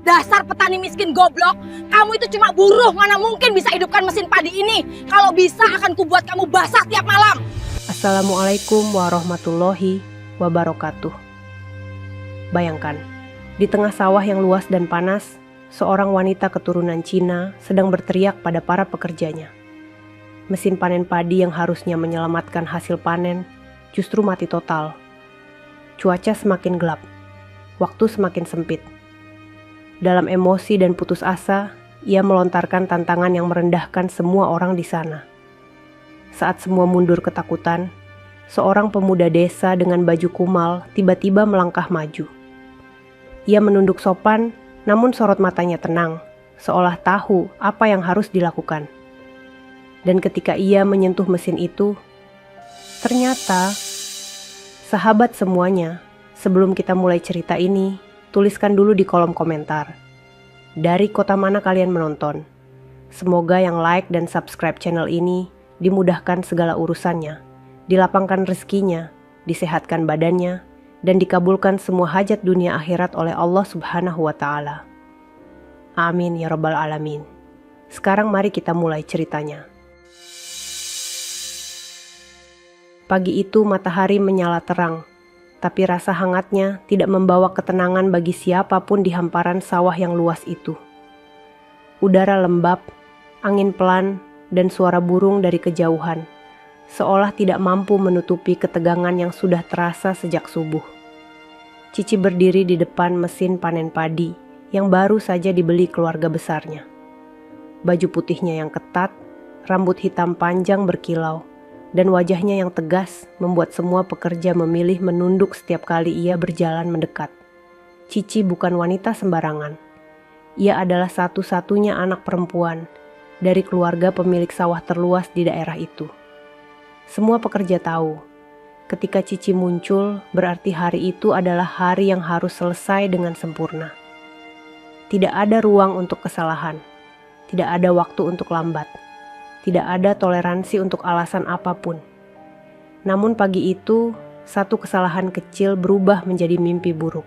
Dasar petani miskin goblok. Kamu itu cuma buruh, mana mungkin bisa hidupkan mesin padi ini. Kalau bisa akan kubuat kamu basah tiap malam. Assalamualaikum warahmatullahi wabarakatuh. Bayangkan, di tengah sawah yang luas dan panas, seorang wanita keturunan Cina sedang berteriak pada para pekerjanya. Mesin panen padi yang harusnya menyelamatkan hasil panen justru mati total. Cuaca semakin gelap, waktu semakin sempit. Dalam emosi dan putus asa, ia melontarkan tantangan yang merendahkan semua orang di sana. Saat semua mundur ketakutan, seorang pemuda desa dengan baju kumal tiba-tiba melangkah maju. Ia menunduk sopan, namun sorot matanya tenang, seolah tahu apa yang harus dilakukan. Dan ketika ia menyentuh mesin itu, ternyata, sahabat semuanya, sebelum kita mulai cerita ini, tuliskan dulu di kolom komentar. Dari kota mana kalian menonton? Semoga yang like dan subscribe channel ini dimudahkan segala urusannya, dilapangkan rezekinya, disehatkan badannya, dan dikabulkan semua hajat dunia akhirat oleh Allah Subhanahu wa Ta'ala. Amin ya Rabbal Alamin. Sekarang mari kita mulai ceritanya. Pagi itu matahari menyala terang, tapi rasa hangatnya tidak membawa ketenangan bagi siapapun di hamparan sawah yang luas itu. Udara lembab, angin pelan, dan suara burung dari kejauhan, seolah tidak mampu menutupi ketegangan yang sudah terasa sejak subuh. Cici berdiri di depan mesin panen padi yang baru saja dibeli keluarga besarnya. Baju putihnya yang ketat, rambut hitam panjang berkilau, dan wajahnya yang tegas membuat semua pekerja memilih menunduk setiap kali ia berjalan mendekat. Cici bukan wanita sembarangan. Ia adalah satu-satunya anak perempuan dari keluarga pemilik sawah terluas di daerah itu. Semua pekerja tahu, ketika Cici muncul berarti hari itu adalah hari yang harus selesai dengan sempurna. Tidak ada ruang untuk kesalahan, tidak ada waktu untuk lambat. Tidak ada toleransi untuk alasan apapun. Namun pagi itu, satu kesalahan kecil berubah menjadi mimpi buruk.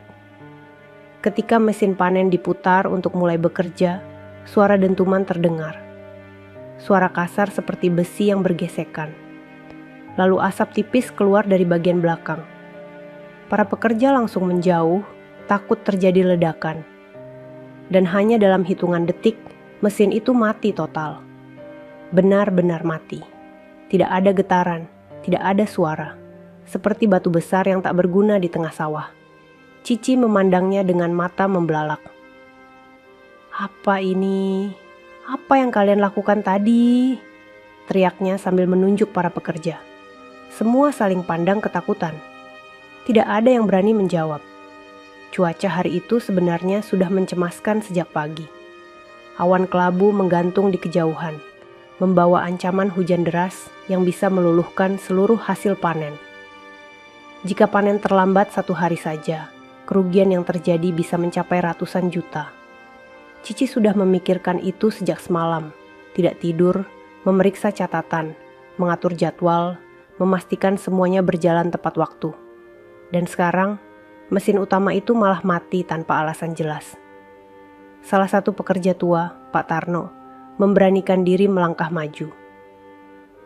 Ketika mesin panen diputar untuk mulai bekerja, suara dentuman terdengar. Suara kasar seperti besi yang bergesekan. Lalu asap tipis keluar dari bagian belakang. Para pekerja langsung menjauh, takut terjadi ledakan. Dan hanya dalam hitungan detik, mesin itu mati total. Benar-benar mati. Tidak ada getaran, tidak ada suara. Seperti batu besar yang tak berguna di tengah sawah. Cici memandangnya dengan mata membelalak. "Apa ini? Apa yang kalian lakukan tadi?" teriaknya sambil menunjuk para pekerja. Semua saling pandang ketakutan. Tidak ada yang berani menjawab. Cuaca hari itu sebenarnya sudah mencemaskan sejak pagi. Awan kelabu menggantung di kejauhan, membawa ancaman hujan deras yang bisa meluluhkan seluruh hasil panen. Jika panen terlambat 1 hari saja, kerugian yang terjadi bisa mencapai ratusan juta. Cici sudah memikirkan itu sejak semalam, tidak tidur, memeriksa catatan, mengatur jadwal, memastikan semuanya berjalan tepat waktu. Dan sekarang, mesin utama itu malah mati tanpa alasan jelas. Salah satu pekerja tua, Pak Tarno, memberanikan diri melangkah maju.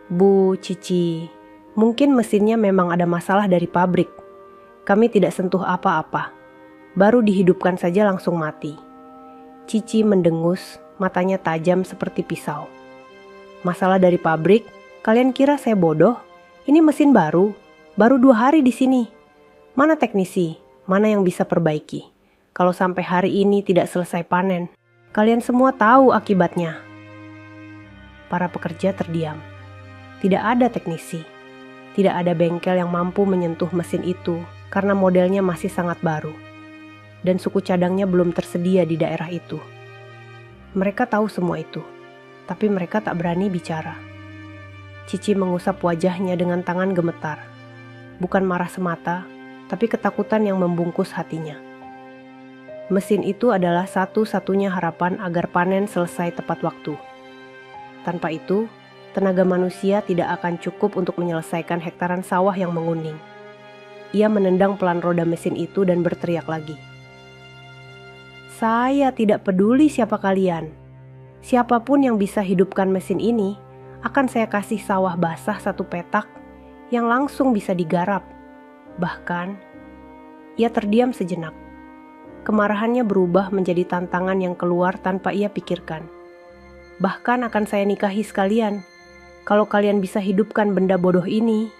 "Bu Cici, mungkin mesinnya memang ada masalah dari pabrik. Kami tidak sentuh apa-apa. Baru dihidupkan saja langsung mati." Cici mendengus, matanya tajam seperti pisau. "Masalah dari pabrik? Kalian kira saya bodoh? Ini mesin baru 2 hari di sini. Mana teknisi? Mana yang bisa perbaiki? Kalau sampai hari ini tidak selesai panen, kalian semua tahu akibatnya." Para pekerja terdiam. Tidak ada teknisi. Tidak ada bengkel yang mampu menyentuh mesin itu karena modelnya masih sangat baru. Dan suku cadangnya belum tersedia di daerah itu. Mereka tahu semua itu, tapi mereka tak berani bicara. Cici mengusap wajahnya dengan tangan gemetar. Bukan marah semata, tapi ketakutan yang membungkus hatinya. Mesin itu adalah satu-satunya harapan agar panen selesai tepat waktu. Tanpa itu, tenaga manusia tidak akan cukup untuk menyelesaikan hektaran sawah yang menguning. Ia menendang pelan roda mesin itu dan berteriak lagi. Saya tidak peduli siapa kalian. Siapapun yang bisa hidupkan mesin ini, akan saya kasih sawah basah 1 petak yang langsung bisa digarap. Bahkan, ia terdiam sejenak. Kemarahannya berubah menjadi tantangan yang keluar tanpa ia pikirkan. Bahkan akan saya nikahi sekalian, kalau kalian bisa hidupkan benda bodoh ini.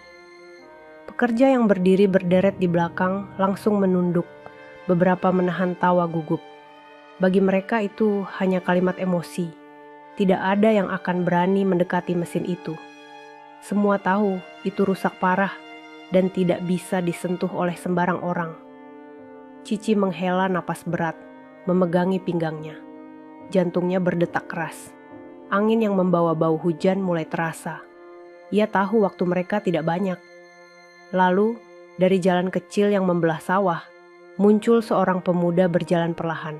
Pekerja yang berdiri berderet di belakang langsung menunduk, beberapa menahan tawa gugup. Bagi mereka itu hanya kalimat emosi. Tidak ada yang akan berani mendekati mesin itu. Semua tahu itu rusak parah dan tidak bisa disentuh oleh sembarang orang. Cici menghela napas berat, memegangi pinggangnya. Jantungnya berdetak keras. Angin yang membawa bau hujan mulai terasa. Ia tahu waktu mereka tidak banyak. Lalu, dari jalan kecil yang membelah sawah, muncul seorang pemuda berjalan perlahan.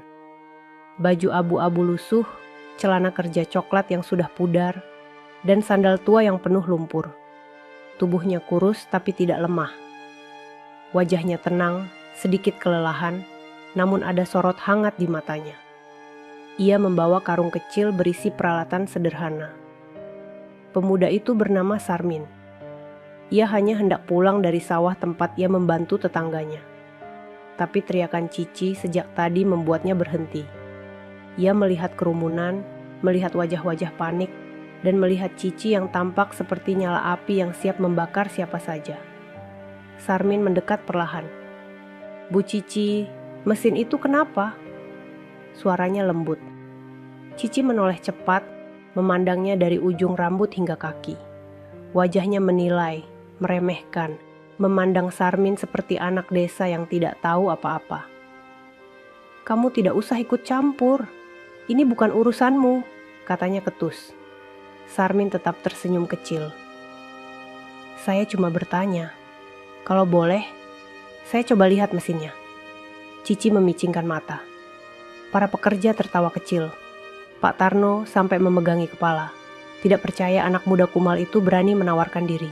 Baju abu-abu lusuh, celana kerja coklat yang sudah pudar, dan sandal tua yang penuh lumpur. Tubuhnya kurus tapi tidak lemah. Wajahnya tenang, sedikit kelelahan, namun ada sorot hangat di matanya. Ia membawa karung kecil berisi peralatan sederhana. Pemuda itu bernama Sarmin. Ia hanya hendak pulang dari sawah tempat ia membantu tetangganya. Tapi teriakan Cici sejak tadi membuatnya berhenti. Ia melihat kerumunan, melihat wajah-wajah panik, dan melihat Cici yang tampak seperti nyala api yang siap membakar siapa saja. Sarmin mendekat perlahan. "Bu Cici, mesin itu kenapa?" Suaranya lembut. Cici menoleh cepat, memandangnya dari ujung rambut hingga kaki. Wajahnya menilai, meremehkan, memandang Sarmin seperti anak desa yang tidak tahu apa-apa. "Kamu tidak usah ikut campur. Ini bukan urusanmu," katanya ketus. Sarmin tetap tersenyum kecil. "Saya cuma bertanya. Kalau boleh, saya coba lihat mesinnya." Cici memicingkan mata. Para pekerja tertawa kecil. Pak Tarno sampai memegangi kepala. Tidak percaya anak muda kumal itu berani menawarkan diri.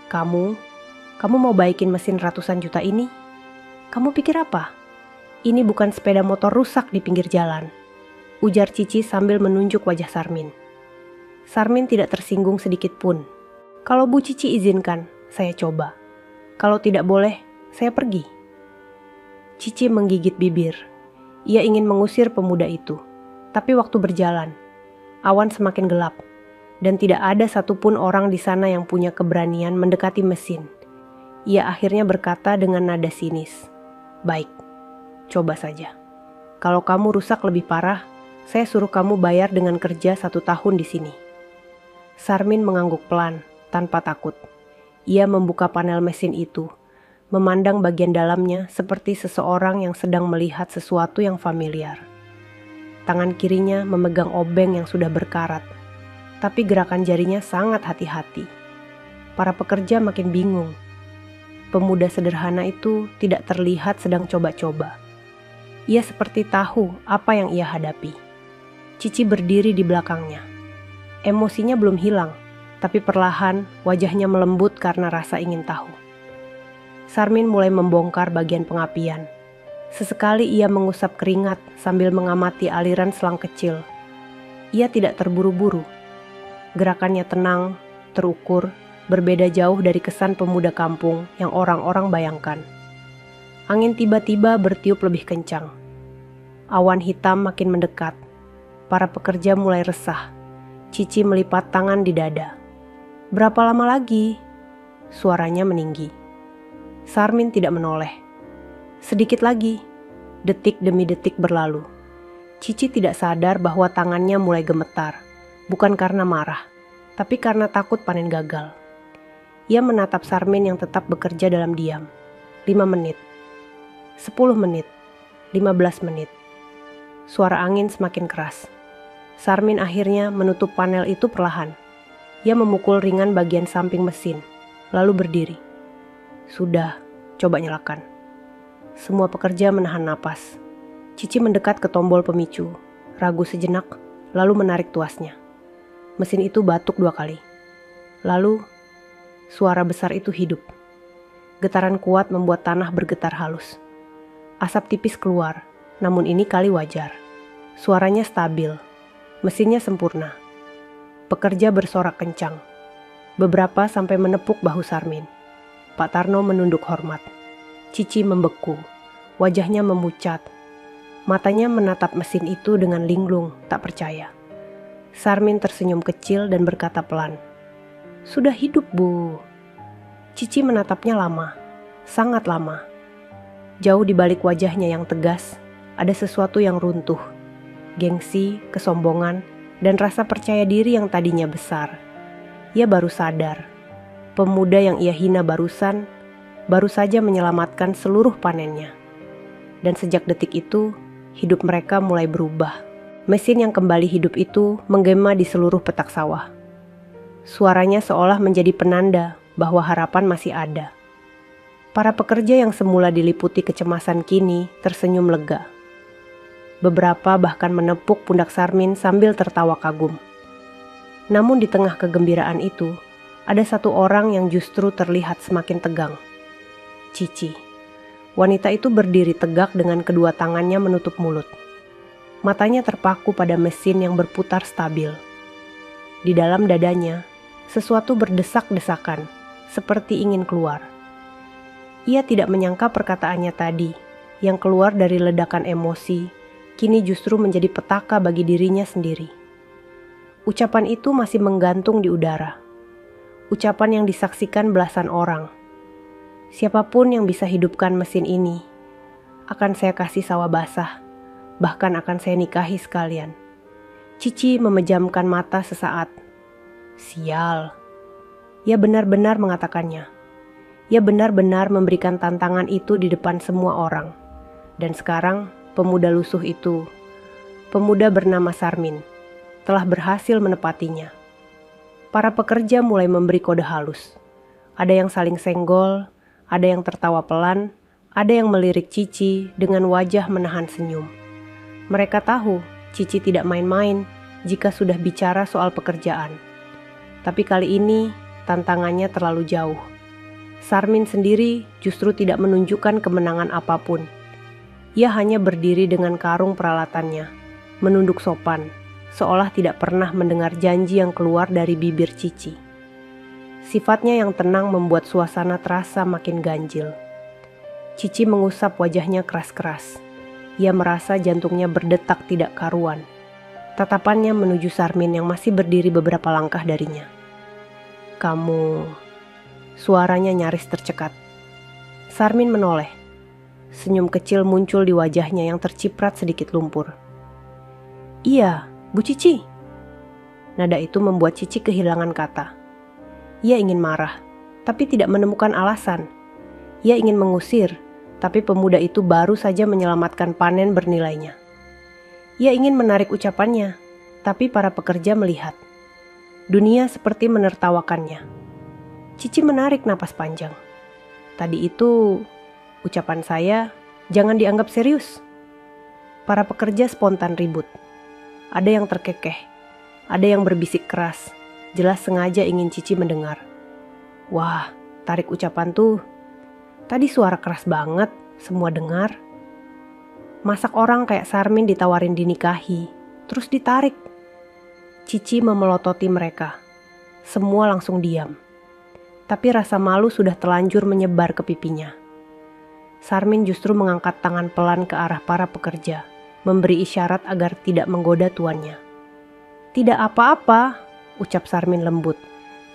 Kamu mau baikin mesin ratusan juta ini? Kamu pikir apa? Ini bukan sepeda motor rusak di pinggir jalan," ujar Cici sambil menunjuk wajah Sarmin. Sarmin tidak tersinggung sedikit pun. "Kalau Bu Cici izinkan, saya coba. Kalau tidak boleh, saya pergi." Cici menggigit bibir. Ia ingin mengusir pemuda itu. Tapi waktu berjalan, awan semakin gelap. Dan tidak ada satupun orang di sana yang punya keberanian mendekati mesin. Ia akhirnya berkata dengan nada sinis, "Baik, coba saja. Kalau kamu rusak lebih parah, saya suruh kamu bayar dengan kerja 1 tahun di sini." Sarmin mengangguk pelan, tanpa takut. Ia membuka panel mesin itu, memandang bagian dalamnya seperti seseorang yang sedang melihat sesuatu yang familiar. Tangan kirinya memegang obeng yang sudah berkarat, tapi gerakan jarinya sangat hati-hati. Para pekerja makin bingung. Pemuda sederhana itu tidak terlihat sedang coba-coba. Ia seperti tahu apa yang ia hadapi. Cici berdiri di belakangnya. Emosinya belum hilang, tapi perlahan wajahnya melembut karena rasa ingin tahu. Sarmin mulai membongkar bagian pengapian. Sesekali ia mengusap keringat sambil mengamati aliran selang kecil. Ia tidak terburu-buru. Gerakannya tenang, terukur, berbeda jauh dari kesan pemuda kampung yang orang-orang bayangkan. Angin tiba-tiba bertiup lebih kencang. Awan hitam makin mendekat. Para pekerja mulai resah. Cici melipat tangan di dada. "Berapa lama lagi?" Suaranya meninggi. Sarmin tidak menoleh. Sedikit lagi. Detik demi detik berlalu. Cici tidak sadar bahwa tangannya mulai gemetar. Bukan karena marah, tapi karena takut panen gagal. Ia menatap Sarmin yang tetap bekerja dalam diam. 5 menit. 10 menit. 15 menit. Suara angin semakin keras. Sarmin akhirnya menutup panel itu perlahan. Ia memukul ringan bagian samping mesin, lalu berdiri. "Sudah, coba nyalakan." Semua pekerja menahan napas. Cici mendekat ke tombol pemicu, ragu sejenak, lalu menarik tuasnya. Mesin itu batuk 2 kali. Lalu, suara besar itu hidup. Getaran kuat membuat tanah bergetar halus. Asap tipis keluar, Namun ini kali wajar. Suaranya stabil, mesinnya sempurna. Pekerja bersorak kencang. Beberapa sampai menepuk bahu Sarmin. Pak Tarno menunduk hormat. Cici membeku, wajahnya memucat. Matanya menatap mesin itu dengan linglung, tak percaya. Sarmin tersenyum kecil dan berkata pelan, "Sudah hidup, Bu." Cici menatapnya lama, sangat lama. Jauh di balik wajahnya yang tegas, ada sesuatu yang runtuh. Gengsi, kesombongan, dan rasa percaya diri yang tadinya besar. Ia baru sadar, pemuda yang ia hina barusan, baru saja menyelamatkan seluruh panennya. Dan sejak detik itu, hidup mereka mulai berubah. Mesin yang kembali hidup itu menggema di seluruh petak sawah. Suaranya seolah menjadi penanda bahwa harapan masih ada. Para pekerja yang semula diliputi kecemasan kini tersenyum lega. Beberapa bahkan menepuk pundak Sarmin sambil tertawa kagum. Namun di tengah kegembiraan itu, ada satu orang yang justru terlihat semakin tegang. Cici. Wanita itu berdiri tegak dengan kedua tangannya menutup mulut. Matanya terpaku pada mesin yang berputar stabil. Di dalam dadanya, sesuatu berdesak-desakan, seperti ingin keluar. Ia tidak menyangka perkataannya tadi, yang keluar dari ledakan emosi, kini justru menjadi petaka bagi dirinya sendiri. Ucapan itu masih menggantung di udara. Ucapan yang disaksikan belasan orang. Siapapun yang bisa hidupkan mesin ini, akan saya kasih sawah basah, bahkan akan saya nikahi sekalian. Cici memejamkan mata sesaat. Sial. Ia benar-benar mengatakannya. Ia benar-benar memberikan tantangan itu di depan semua orang. Dan sekarang, pemuda lusuh itu, pemuda bernama Sarmin, telah berhasil menepatinya. Para pekerja mulai memberi kode halus. Ada yang saling senggol, ada yang tertawa pelan, ada yang melirik Cici dengan wajah menahan senyum. Mereka tahu Cici tidak main-main jika sudah bicara soal pekerjaan. Tapi kali ini tantangannya terlalu jauh. Sarmin sendiri justru tidak menunjukkan kemenangan apapun. Ia hanya berdiri dengan karung peralatannya, menunduk sopan, seolah tidak pernah mendengar janji yang keluar dari bibir Cici. Sifatnya yang tenang membuat suasana terasa makin ganjil. Cici mengusap wajahnya keras-keras. Ia merasa jantungnya berdetak tidak karuan. Tatapannya menuju Sarmin yang masih berdiri beberapa langkah darinya. "Kamu..." Suaranya nyaris tercekat. Sarmin menoleh. Senyum kecil muncul di wajahnya yang terciprat sedikit lumpur. "Iya, Bu Cici." Nada itu membuat Cici kehilangan kata. Ia ingin marah, tapi tidak menemukan alasan. Ia ingin mengusir, tapi pemuda itu baru saja menyelamatkan panen bernilainya. Ia ingin menarik ucapannya, tapi para pekerja melihat. Dunia seperti menertawakannya. Cici menarik napas panjang. "Tadi itu, ucapan saya, jangan dianggap serius." Para pekerja spontan ribut. Ada yang terkekeh, ada yang berbisik keras, jelas sengaja ingin Cici mendengar. "Wah, tarik ucapan tuh. Tadi suara keras banget, semua dengar. Masak orang kayak Sarmin ditawarin dinikahi, terus ditarik." Cici memelototi mereka. Semua langsung diam. Tapi rasa malu sudah telanjur menyebar ke pipinya. Sarmin justru mengangkat tangan pelan ke arah para pekerja, memberi isyarat agar tidak menggoda tuannya. "Tidak apa-apa," ucap Sarmin lembut.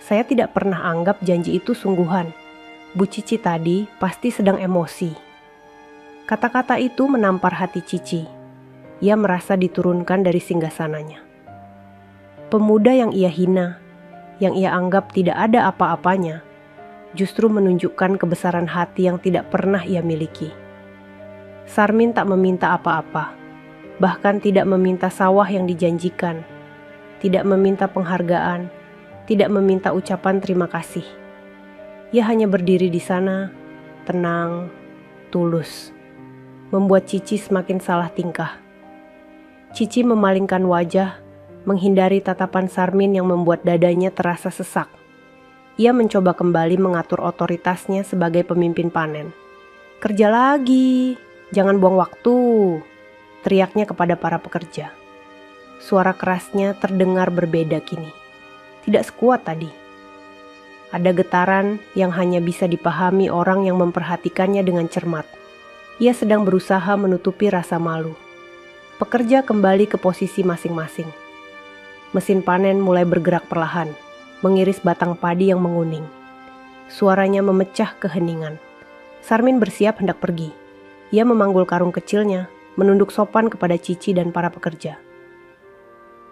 "Saya tidak pernah anggap janji itu sungguhan. Bu Cici tadi pasti sedang emosi." Kata-kata itu menampar hati Cici. Ia merasa diturunkan dari singgasananya. Pemuda yang ia hina, yang ia anggap tidak ada apa-apanya, justru menunjukkan kebesaran hati yang tidak pernah ia miliki. Sarmin tak meminta apa-apa, bahkan tidak meminta sawah yang dijanjikan, tidak meminta penghargaan, tidak meminta ucapan terima kasih. Ia hanya berdiri di sana, tenang, tulus, membuat Cici semakin salah tingkah. Cici memalingkan wajah, menghindari tatapan Sarmin yang membuat dadanya terasa sesak. Ia mencoba kembali mengatur otoritasnya sebagai pemimpin panen. "Kerja lagi, jangan buang waktu." teriaknya kepada para pekerja. Suara kerasnya terdengar berbeda kini. Tidak sekuat tadi. Ada getaran yang hanya bisa dipahami orang yang memperhatikannya dengan cermat. Ia sedang berusaha menutupi rasa malu. Pekerja kembali ke posisi masing-masing. Mesin panen mulai bergerak perlahan, mengiris batang padi yang menguning. Suaranya memecah keheningan. Sarmin bersiap hendak pergi. Ia memanggul karung kecilnya, menunduk sopan kepada Cici dan para pekerja.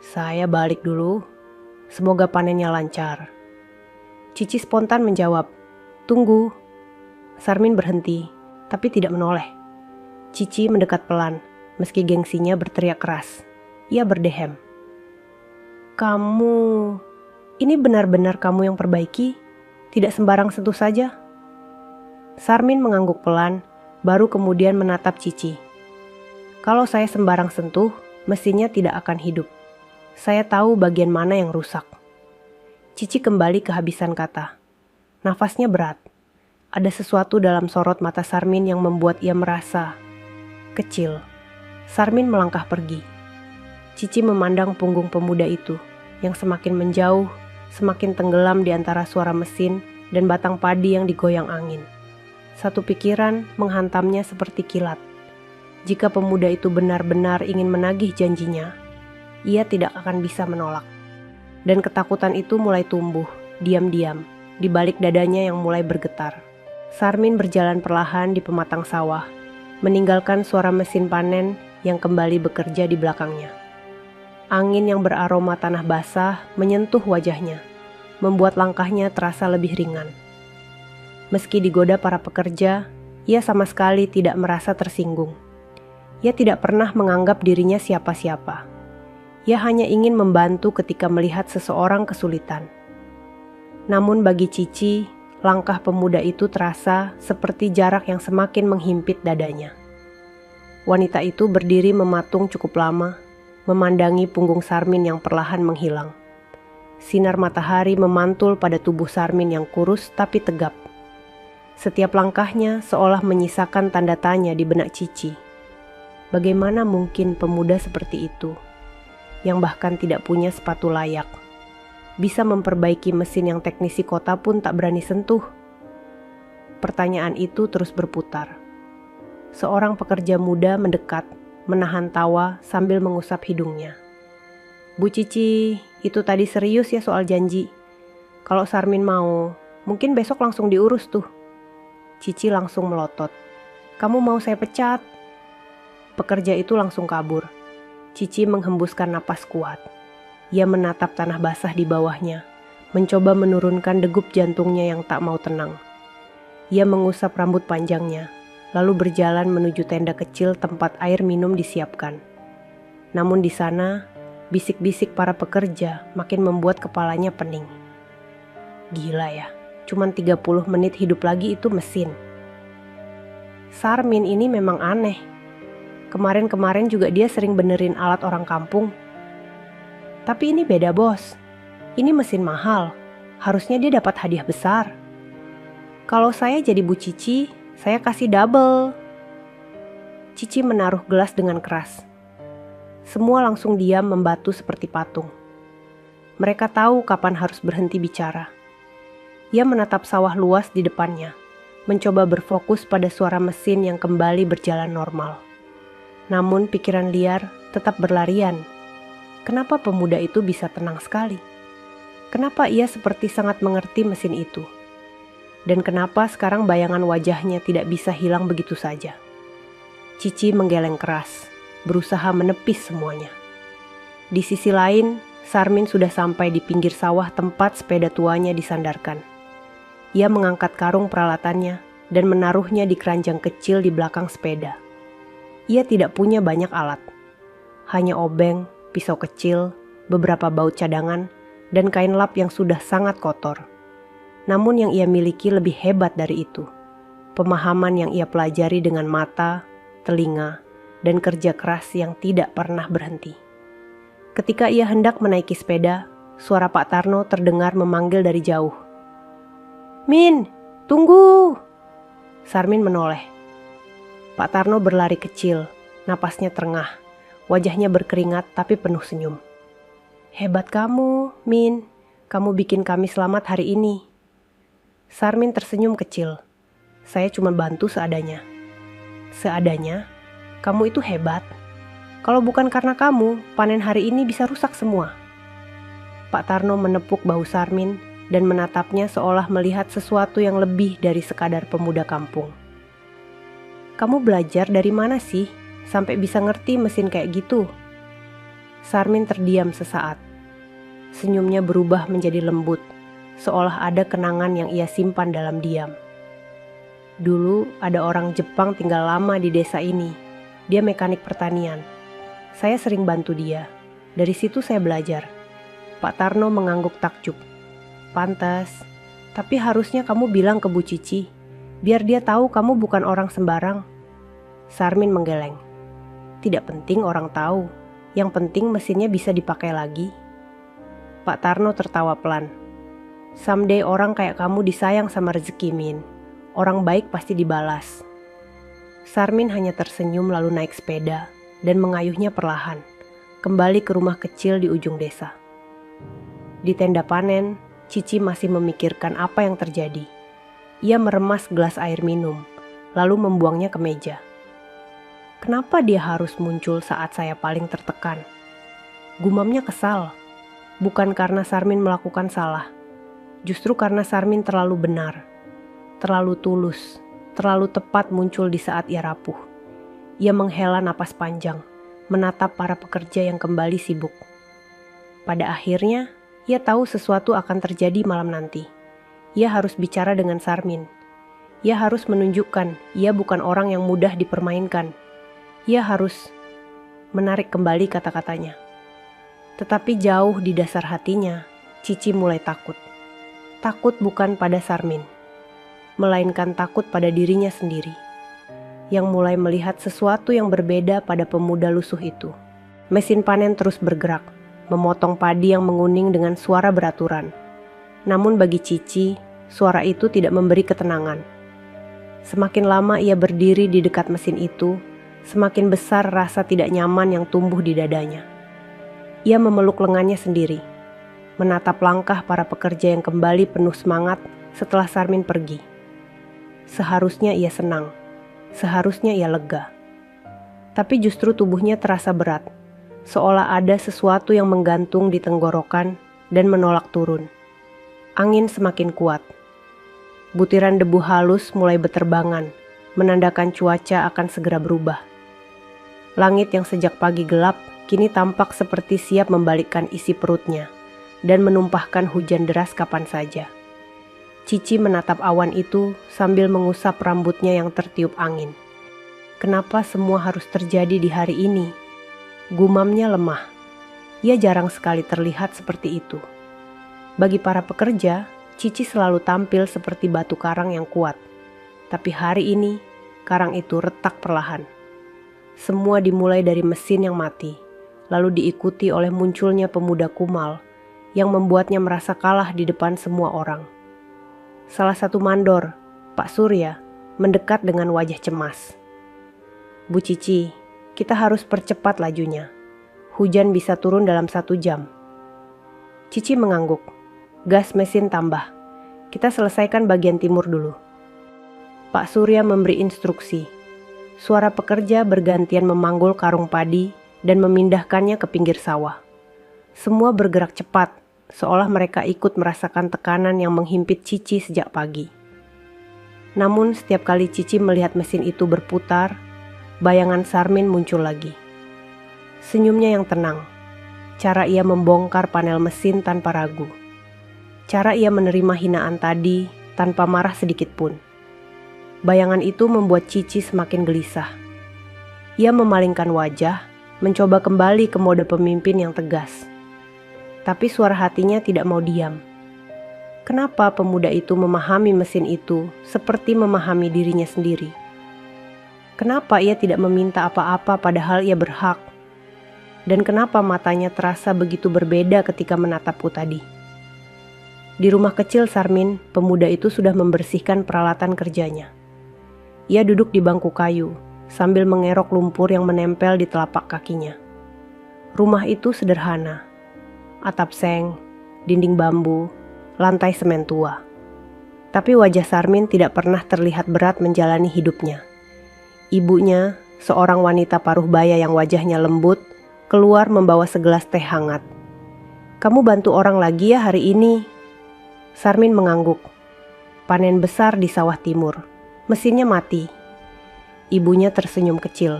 "Saya balik dulu. Semoga panennya lancar." Cici spontan menjawab, "Tunggu." Sarmin berhenti, tapi tidak menoleh. Cici mendekat pelan, meski gengsinya berteriak keras. Ia berdehem. "Kamu, ini benar-benar kamu yang perbaiki? Tidak sembarang sentuh saja?" Sarmin mengangguk pelan, baru kemudian menatap Cici. "Kalau saya sembarang sentuh, mesinnya tidak akan hidup. Saya tahu bagian mana yang rusak." Cici kembali kehabisan kata. Nafasnya berat. Ada sesuatu dalam sorot mata Sarmin yang membuat ia merasa kecil. Sarmin melangkah pergi. Cici memandang punggung pemuda itu yang semakin menjauh, semakin tenggelam di antara suara mesin dan batang padi yang digoyang angin. Satu pikiran menghantamnya seperti kilat. Jika pemuda itu benar-benar ingin menagih janjinya, ia tidak akan bisa menolak. Dan ketakutan itu mulai tumbuh, diam-diam, di balik dadanya yang mulai bergetar. Sarmin berjalan perlahan di pematang sawah, meninggalkan suara mesin panen yang kembali bekerja di belakangnya. Angin yang beraroma tanah basah menyentuh wajahnya, membuat langkahnya terasa lebih ringan. Meski digoda para pekerja, ia sama sekali tidak merasa tersinggung. Ia tidak pernah menganggap dirinya siapa-siapa. Ia hanya ingin membantu ketika melihat seseorang kesulitan. Namun bagi Cici, langkah pemuda itu terasa seperti jarak yang semakin menghimpit dadanya. Wanita itu berdiri mematung cukup lama, memandangi punggung Sarmin yang perlahan menghilang. Sinar matahari memantul pada tubuh Sarmin yang kurus tapi tegap. Setiap langkahnya seolah menyisakan tanda tanya di benak Cici. Bagaimana mungkin pemuda seperti itu, yang bahkan tidak punya sepatu layak, bisa memperbaiki mesin yang teknisi kota pun tak berani sentuh? Pertanyaan itu terus berputar. Seorang pekerja muda mendekat, menahan tawa sambil mengusap hidungnya. "Bu Cici, itu tadi serius ya soal janji. Kalau Sarmin mau, mungkin besok langsung diurus tuh." Cici langsung melotot. "Kamu mau saya pecat?" Pekerja itu langsung kabur. Cici menghembuskan napas kuat. Ia menatap tanah basah di bawahnya, mencoba menurunkan degup jantungnya yang tak mau tenang. Ia mengusap rambut panjangnya, lalu berjalan menuju tenda kecil tempat air minum disiapkan. Namun di sana, bisik-bisik para pekerja makin membuat kepalanya pening. Gila ya, cuman 30 menit hidup lagi itu mesin. Sarmin ini memang aneh. Kemarin-kemarin juga dia sering benerin alat orang kampung. Tapi ini beda bos. Ini mesin mahal. Harusnya dia dapat hadiah besar. Kalau saya jadi Bu Cici, saya kasih double. Cici menaruh gelas dengan keras. Semua langsung diam membatu seperti patung. Mereka tahu kapan harus berhenti bicara. Ia menatap sawah luas di depannya, mencoba berfokus pada suara mesin yang kembali berjalan normal. Namun pikiran liar tetap berlarian. Kenapa pemuda itu bisa tenang sekali? Kenapa ia seperti sangat mengerti mesin itu? Dan kenapa sekarang bayangan wajahnya tidak bisa hilang begitu saja? Cici menggeleng keras, berusaha menepis semuanya. Di sisi lain, Sarmin sudah sampai di pinggir sawah tempat sepeda tuanya disandarkan. Ia mengangkat karung peralatannya dan menaruhnya di keranjang kecil di belakang sepeda. Ia tidak punya banyak alat. Hanya obeng, pisau kecil, beberapa baut cadangan, dan kain lap yang sudah sangat kotor. Namun yang ia miliki lebih hebat dari itu. Pemahaman yang ia pelajari dengan mata, telinga, dan kerja keras yang tidak pernah berhenti. Ketika ia hendak menaiki sepeda, suara Pak Tarno terdengar memanggil dari jauh. "Min, tunggu!" Sarmin menoleh. Pak Tarno berlari kecil, napasnya terengah. Wajahnya berkeringat tapi penuh senyum. Hebat kamu, Min. Kamu bikin kami selamat hari ini. Sarmin tersenyum kecil. Saya cuma bantu seadanya. Seadanya? Kamu itu hebat. Kalau bukan karena kamu, panen hari ini bisa rusak semua. Pak Tarno menepuk bahu Sarmin dan menatapnya seolah melihat sesuatu yang lebih dari sekadar pemuda kampung. Kamu belajar dari mana sih sampai bisa ngerti mesin kayak gitu? Sarmin terdiam sesaat. Senyumnya berubah menjadi lembut, seolah ada kenangan yang ia simpan dalam diam. Dulu ada orang Jepang tinggal lama di desa ini. Dia mekanik pertanian. Saya sering bantu dia. Dari situ saya belajar. Pak Tarno mengangguk takjub. Pantas, tapi harusnya kamu bilang ke Bu Cici, biar dia tahu kamu bukan orang sembarang. Sarmin menggeleng. Tidak penting orang tahu, yang penting mesinnya bisa dipakai lagi. Pak Tarno tertawa pelan. Someday orang kayak kamu disayang sama rezeki, Min. Orang baik pasti dibalas. Sarmin hanya tersenyum lalu naik sepeda dan mengayuhnya perlahan, kembali ke rumah kecil di ujung desa. Di tenda panen, Cici masih memikirkan apa yang terjadi. Ia meremas gelas air minum, lalu membuangnya ke meja. Kenapa dia harus muncul saat saya paling tertekan? Gumamnya kesal. Bukan karena Sarmin melakukan salah. Justru karena Sarmin terlalu benar. Terlalu tulus. Terlalu tepat muncul di saat ia rapuh. Ia menghela napas panjang, menatap para pekerja yang kembali sibuk. Pada akhirnya, ia tahu sesuatu akan terjadi malam nanti. Ia harus bicara dengan Sarmin. Ia harus menunjukkan ia bukan orang yang mudah dipermainkan. Ia harus menarik kembali kata-katanya. Tetapi jauh di dasar hatinya, Cici mulai takut. Takut bukan pada Sarmin, melainkan takut pada dirinya sendiri, yang mulai melihat sesuatu yang berbeda pada pemuda lusuh itu. Mesin panen terus bergerak, memotong padi yang menguning dengan suara beraturan. Namun bagi Cici, suara itu tidak memberi ketenangan. Semakin lama ia berdiri di dekat mesin itu, semakin besar rasa tidak nyaman yang tumbuh di dadanya. Ia memeluk lengannya sendiri, menatap langkah para pekerja yang kembali penuh semangat setelah Sarmin pergi. Seharusnya ia senang, seharusnya ia lega. Tapi justru tubuhnya terasa berat, seolah ada sesuatu yang menggantung di tenggorokan dan menolak turun. Angin semakin kuat. Butiran debu halus mulai berterbangan, menandakan cuaca akan segera berubah. Langit yang sejak pagi gelap kini tampak seperti siap membalikkan isi perutnya dan menumpahkan hujan deras kapan saja. Cici menatap awan itu sambil mengusap rambutnya yang tertiup angin. Kenapa semua harus terjadi di hari ini? Gumamnya lemah. Ia jarang sekali terlihat seperti itu. Bagi para pekerja, Cici selalu tampil seperti batu karang yang kuat. Tapi hari ini, karang itu retak perlahan. Semua dimulai dari mesin yang mati, lalu diikuti oleh munculnya pemuda kumal yang membuatnya merasa kalah di depan semua orang. Salah satu mandor, Pak Surya, mendekat dengan wajah cemas. Bu Cici, kita harus percepat lajunya. Hujan bisa turun dalam 1 jam. Cici mengangguk. Gas mesin tambah. Kita selesaikan bagian timur dulu. Pak Surya memberi instruksi. Suara pekerja bergantian memanggul karung padi dan memindahkannya ke pinggir sawah. Semua bergerak cepat, seolah mereka ikut merasakan tekanan yang menghimpit Cici sejak pagi. Namun setiap kali Cici melihat mesin itu berputar, bayangan Sarmin muncul lagi. Senyumnya yang tenang, cara ia membongkar panel mesin tanpa ragu, cara ia menerima hinaan tadi tanpa marah sedikit pun. Bayangan itu membuat Cici semakin gelisah. Ia memalingkan wajah, mencoba kembali ke mode pemimpin yang tegas. Tapi suara hatinya tidak mau diam. Kenapa pemuda itu memahami mesin itu seperti memahami dirinya sendiri? Kenapa ia tidak meminta apa-apa padahal ia berhak? Dan kenapa matanya terasa begitu berbeda ketika menatapku tadi? Di rumah kecil Sarmin, pemuda itu sudah membersihkan peralatan kerjanya. Ia duduk di bangku kayu, sambil mengerok lumpur yang menempel di telapak kakinya. Rumah itu sederhana. Atap seng, dinding bambu, lantai semen tua. Tapi wajah Sarmin tidak pernah terlihat berat menjalani hidupnya. Ibunya, seorang wanita paruh baya yang wajahnya lembut, keluar membawa segelas teh hangat. "Kamu bantu orang lagi ya hari ini?" Sarmin mengangguk. Panen besar di sawah timur. Mesinnya mati. Ibunya tersenyum kecil.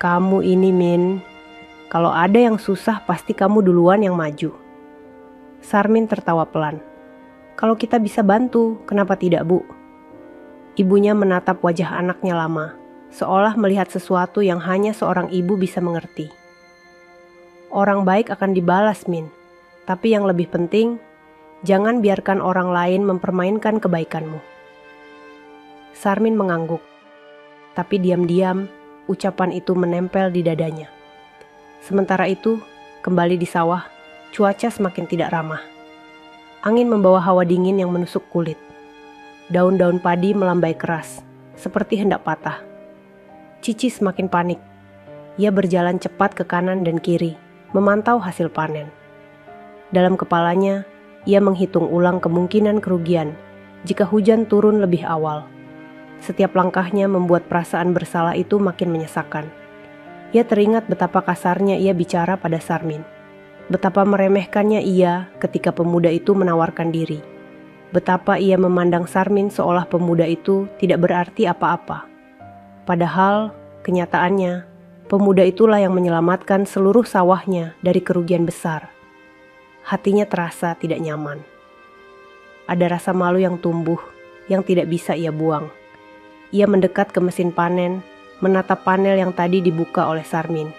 "Kamu ini, Min, kalau ada yang susah pasti kamu duluan yang maju." Sarmin tertawa pelan. "Kalau kita bisa bantu, kenapa tidak, Bu?" Ibunya menatap wajah anaknya lama, seolah melihat sesuatu yang hanya seorang ibu bisa mengerti. "Orang baik akan dibalas, Min. Tapi yang lebih penting, jangan biarkan orang lain mempermainkan kebaikanmu." Sarmin mengangguk. Tapi diam-diam, ucapan itu menempel di dadanya. Sementara itu, kembali di sawah, cuaca semakin tidak ramah. Angin membawa hawa dingin yang menusuk kulit. Daun-daun padi melambai keras, seperti hendak patah. Cici semakin panik. Ia berjalan cepat ke kanan dan kiri, memantau hasil panen. Dalam kepalanya, ia menghitung ulang kemungkinan kerugian jika hujan turun lebih awal. Setiap langkahnya membuat perasaan bersalah itu makin menyesakan. Ia teringat betapa kasarnya ia bicara pada Sarmin. Betapa meremehkannya ia ketika pemuda itu menawarkan diri. Betapa ia memandang Sarmin seolah pemuda itu tidak berarti apa-apa. Padahal, kenyataannya, pemuda itulah yang menyelamatkan seluruh sawahnya dari kerugian besar. Hatinya terasa tidak nyaman. Ada rasa malu yang tumbuh, yang tidak bisa ia buang. Ia mendekat ke mesin panen, menatap panel yang tadi dibuka oleh Sarmin.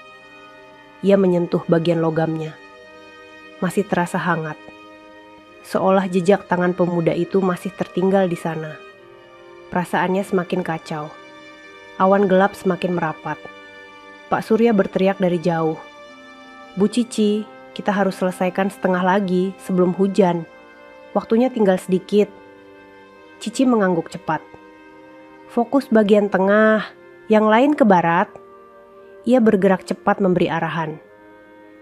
Ia menyentuh bagian logamnya. Masih terasa hangat. Seolah jejak tangan pemuda itu masih tertinggal di sana. Perasaannya semakin kacau. Awan gelap semakin merapat. Pak Surya berteriak dari jauh. "Bu Cici, kita harus selesaikan setengah lagi sebelum hujan. Waktunya tinggal sedikit." Cici mengangguk cepat. "Fokus bagian tengah, yang lain ke barat." Ia bergerak cepat memberi arahan.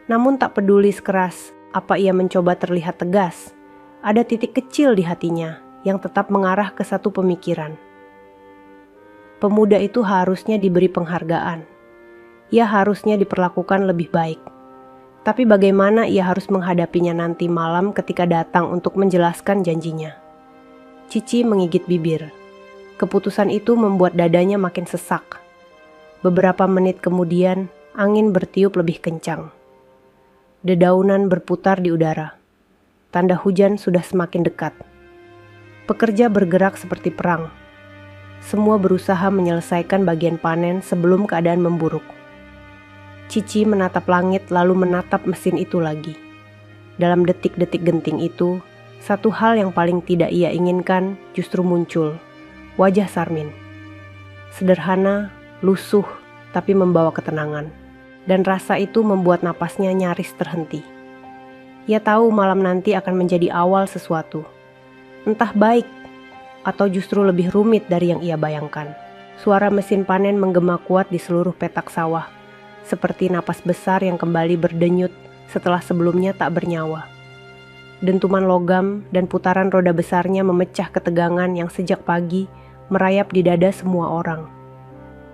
Namun tak peduli sekeras apa ia mencoba terlihat tegas, ada titik kecil di hatinya yang tetap mengarah ke satu pemikiran. Pemuda itu harusnya diberi penghargaan. Ia harusnya diperlakukan lebih baik. Tapi bagaimana ia harus menghadapinya nanti malam ketika datang untuk menjelaskan janjinya? Cici menggigit bibir. Keputusan itu membuat dadanya makin sesak. Beberapa menit kemudian, angin bertiup lebih kencang. Dedaunan berputar di udara. Tanda hujan sudah semakin dekat. Pekerja bergerak seperti perang. Semua berusaha menyelesaikan bagian panen sebelum keadaan memburuk. Cici menatap langit lalu menatap mesin itu lagi. Dalam detik-detik genting itu, satu hal yang paling tidak ia inginkan justru muncul. Wajah Sarmin. Sederhana, lusuh, tapi membawa ketenangan. Dan rasa itu membuat napasnya nyaris terhenti. Ia tahu malam nanti akan menjadi awal sesuatu. Entah baik, atau justru lebih rumit dari yang ia bayangkan. Suara mesin panen menggema kuat di seluruh petak sawah, seperti napas besar yang kembali berdenyut setelah sebelumnya tak bernyawa. Dentuman logam dan putaran roda besarnya memecah ketegangan yang sejak pagi merayap di dada semua orang.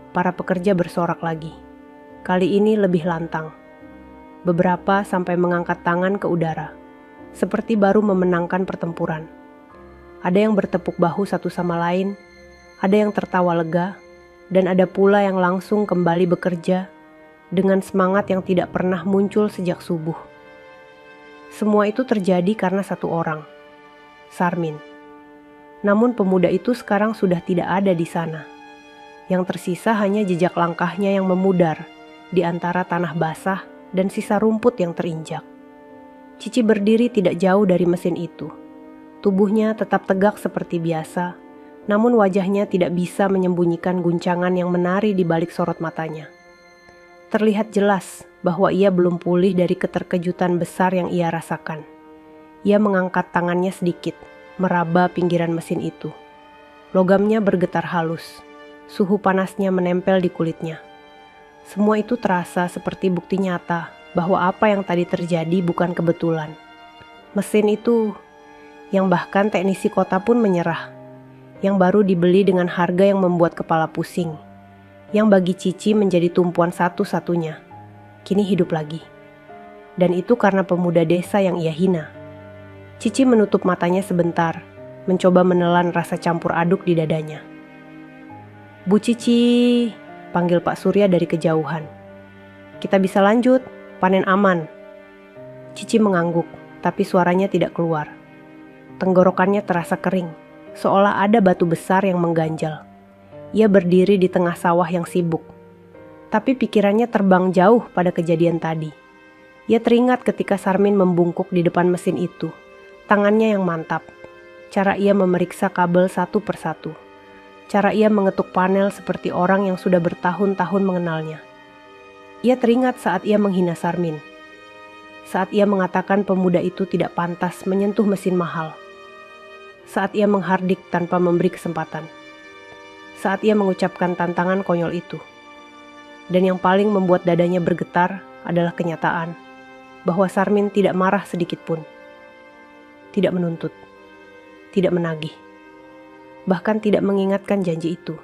Para pekerja bersorak lagi. Kali ini lebih lantang. Beberapa sampai mengangkat tangan ke udara, seperti baru memenangkan pertempuran. Ada yang bertepuk bahu satu sama lain, ada yang tertawa lega, dan ada pula yang langsung kembali bekerja dengan semangat yang tidak pernah muncul sejak subuh. Semua itu terjadi karena satu orang, Sarmin. Namun pemuda itu sekarang sudah tidak ada di sana. Yang tersisa hanya jejak langkahnya yang memudar di antara tanah basah dan sisa rumput yang terinjak. Cici berdiri tidak jauh dari mesin itu. Tubuhnya tetap tegak seperti biasa, namun wajahnya tidak bisa menyembunyikan guncangan yang menari di balik sorot matanya. Terlihat jelas bahwa ia belum pulih dari keterkejutan besar yang ia rasakan. Ia mengangkat tangannya sedikit, meraba pinggiran mesin itu. Logamnya bergetar halus, suhu panasnya menempel di kulitnya. Semua itu terasa seperti bukti nyata bahwa apa yang tadi terjadi bukan kebetulan. Mesin itu, yang bahkan teknisi kota pun menyerah, yang baru dibeli dengan harga yang membuat kepala pusing, yang bagi Cici menjadi tumpuan satu-satunya, kini hidup lagi. Dan itu karena pemuda desa yang ia hina. Cici menutup matanya sebentar, mencoba menelan rasa campur aduk di dadanya. "Bu Cici," panggil Pak Surya dari kejauhan. "Kita bisa lanjut, panen aman." Cici mengangguk, tapi suaranya tidak keluar. Tenggorokannya terasa kering, seolah ada batu besar yang mengganjal. Ia berdiri di tengah sawah yang sibuk, tapi pikirannya terbang jauh pada kejadian tadi. Ia teringat ketika Sarmin membungkuk di depan mesin itu, tangannya yang mantap, cara ia memeriksa kabel satu persatu, cara ia mengetuk panel seperti orang yang sudah bertahun-tahun mengenalnya. Ia teringat saat ia menghina Sarmin, saat ia mengatakan pemuda itu tidak pantas menyentuh mesin mahal, saat ia menghardik tanpa memberi kesempatan, saat ia mengucapkan tantangan konyol itu. Dan yang paling membuat dadanya bergetar adalah kenyataan bahwa Sarmin tidak marah sedikit pun, tidak menuntut, tidak menagih, bahkan tidak mengingatkan janji itu.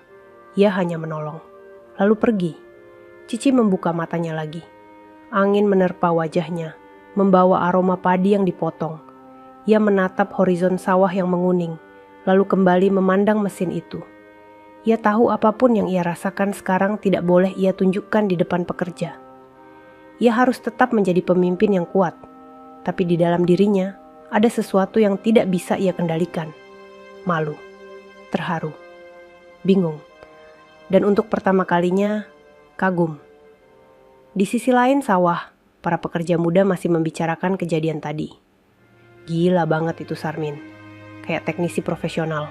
Ia hanya menolong, lalu pergi. Cici membuka matanya lagi. Angin menerpa wajahnya, membawa aroma padi yang dipotong. Ia menatap horizon sawah yang menguning, lalu kembali memandang mesin itu. Ia tahu apapun yang ia rasakan sekarang tidak boleh ia tunjukkan di depan pekerja. Ia harus tetap menjadi pemimpin yang kuat, tapi di dalam dirinya ada sesuatu yang tidak bisa ia kendalikan. Malu, terharu, bingung, dan untuk pertama kalinya, kagum. Di sisi lain sawah, para pekerja muda masih membicarakan kejadian tadi. Gila banget itu Sarmin, kayak teknisi profesional.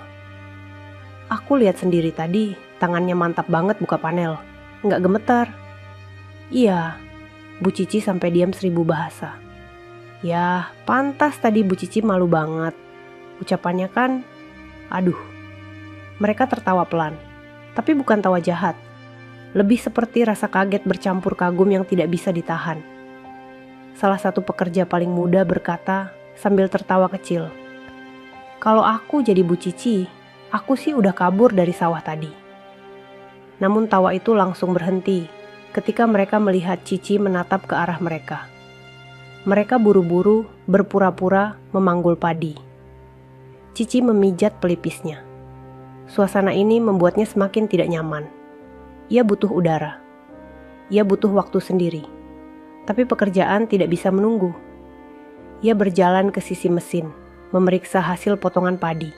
"Aku lihat sendiri tadi, tangannya mantap banget buka panel, nggak gemetar." "Iya," Bu Cici sampai diam 1000 bahasa. "Ya, pantas tadi Bu Cici malu banget. Ucapannya kan, aduh." Mereka tertawa pelan, tapi bukan tawa jahat. Lebih seperti rasa kaget bercampur kagum yang tidak bisa ditahan. Salah satu pekerja paling muda berkata sambil tertawa kecil, "Kalau aku jadi Bu Cici, aku sih udah kabur dari sawah tadi." Namun tawa itu langsung berhenti ketika mereka melihat Cici menatap ke arah mereka. Mereka buru-buru berpura-pura memanggul padi. Cici memijat pelipisnya. Suasana ini membuatnya semakin tidak nyaman. Ia butuh udara. Ia butuh waktu sendiri. Tapi pekerjaan tidak bisa menunggu. Ia berjalan ke sisi mesin, memeriksa hasil potongan padi.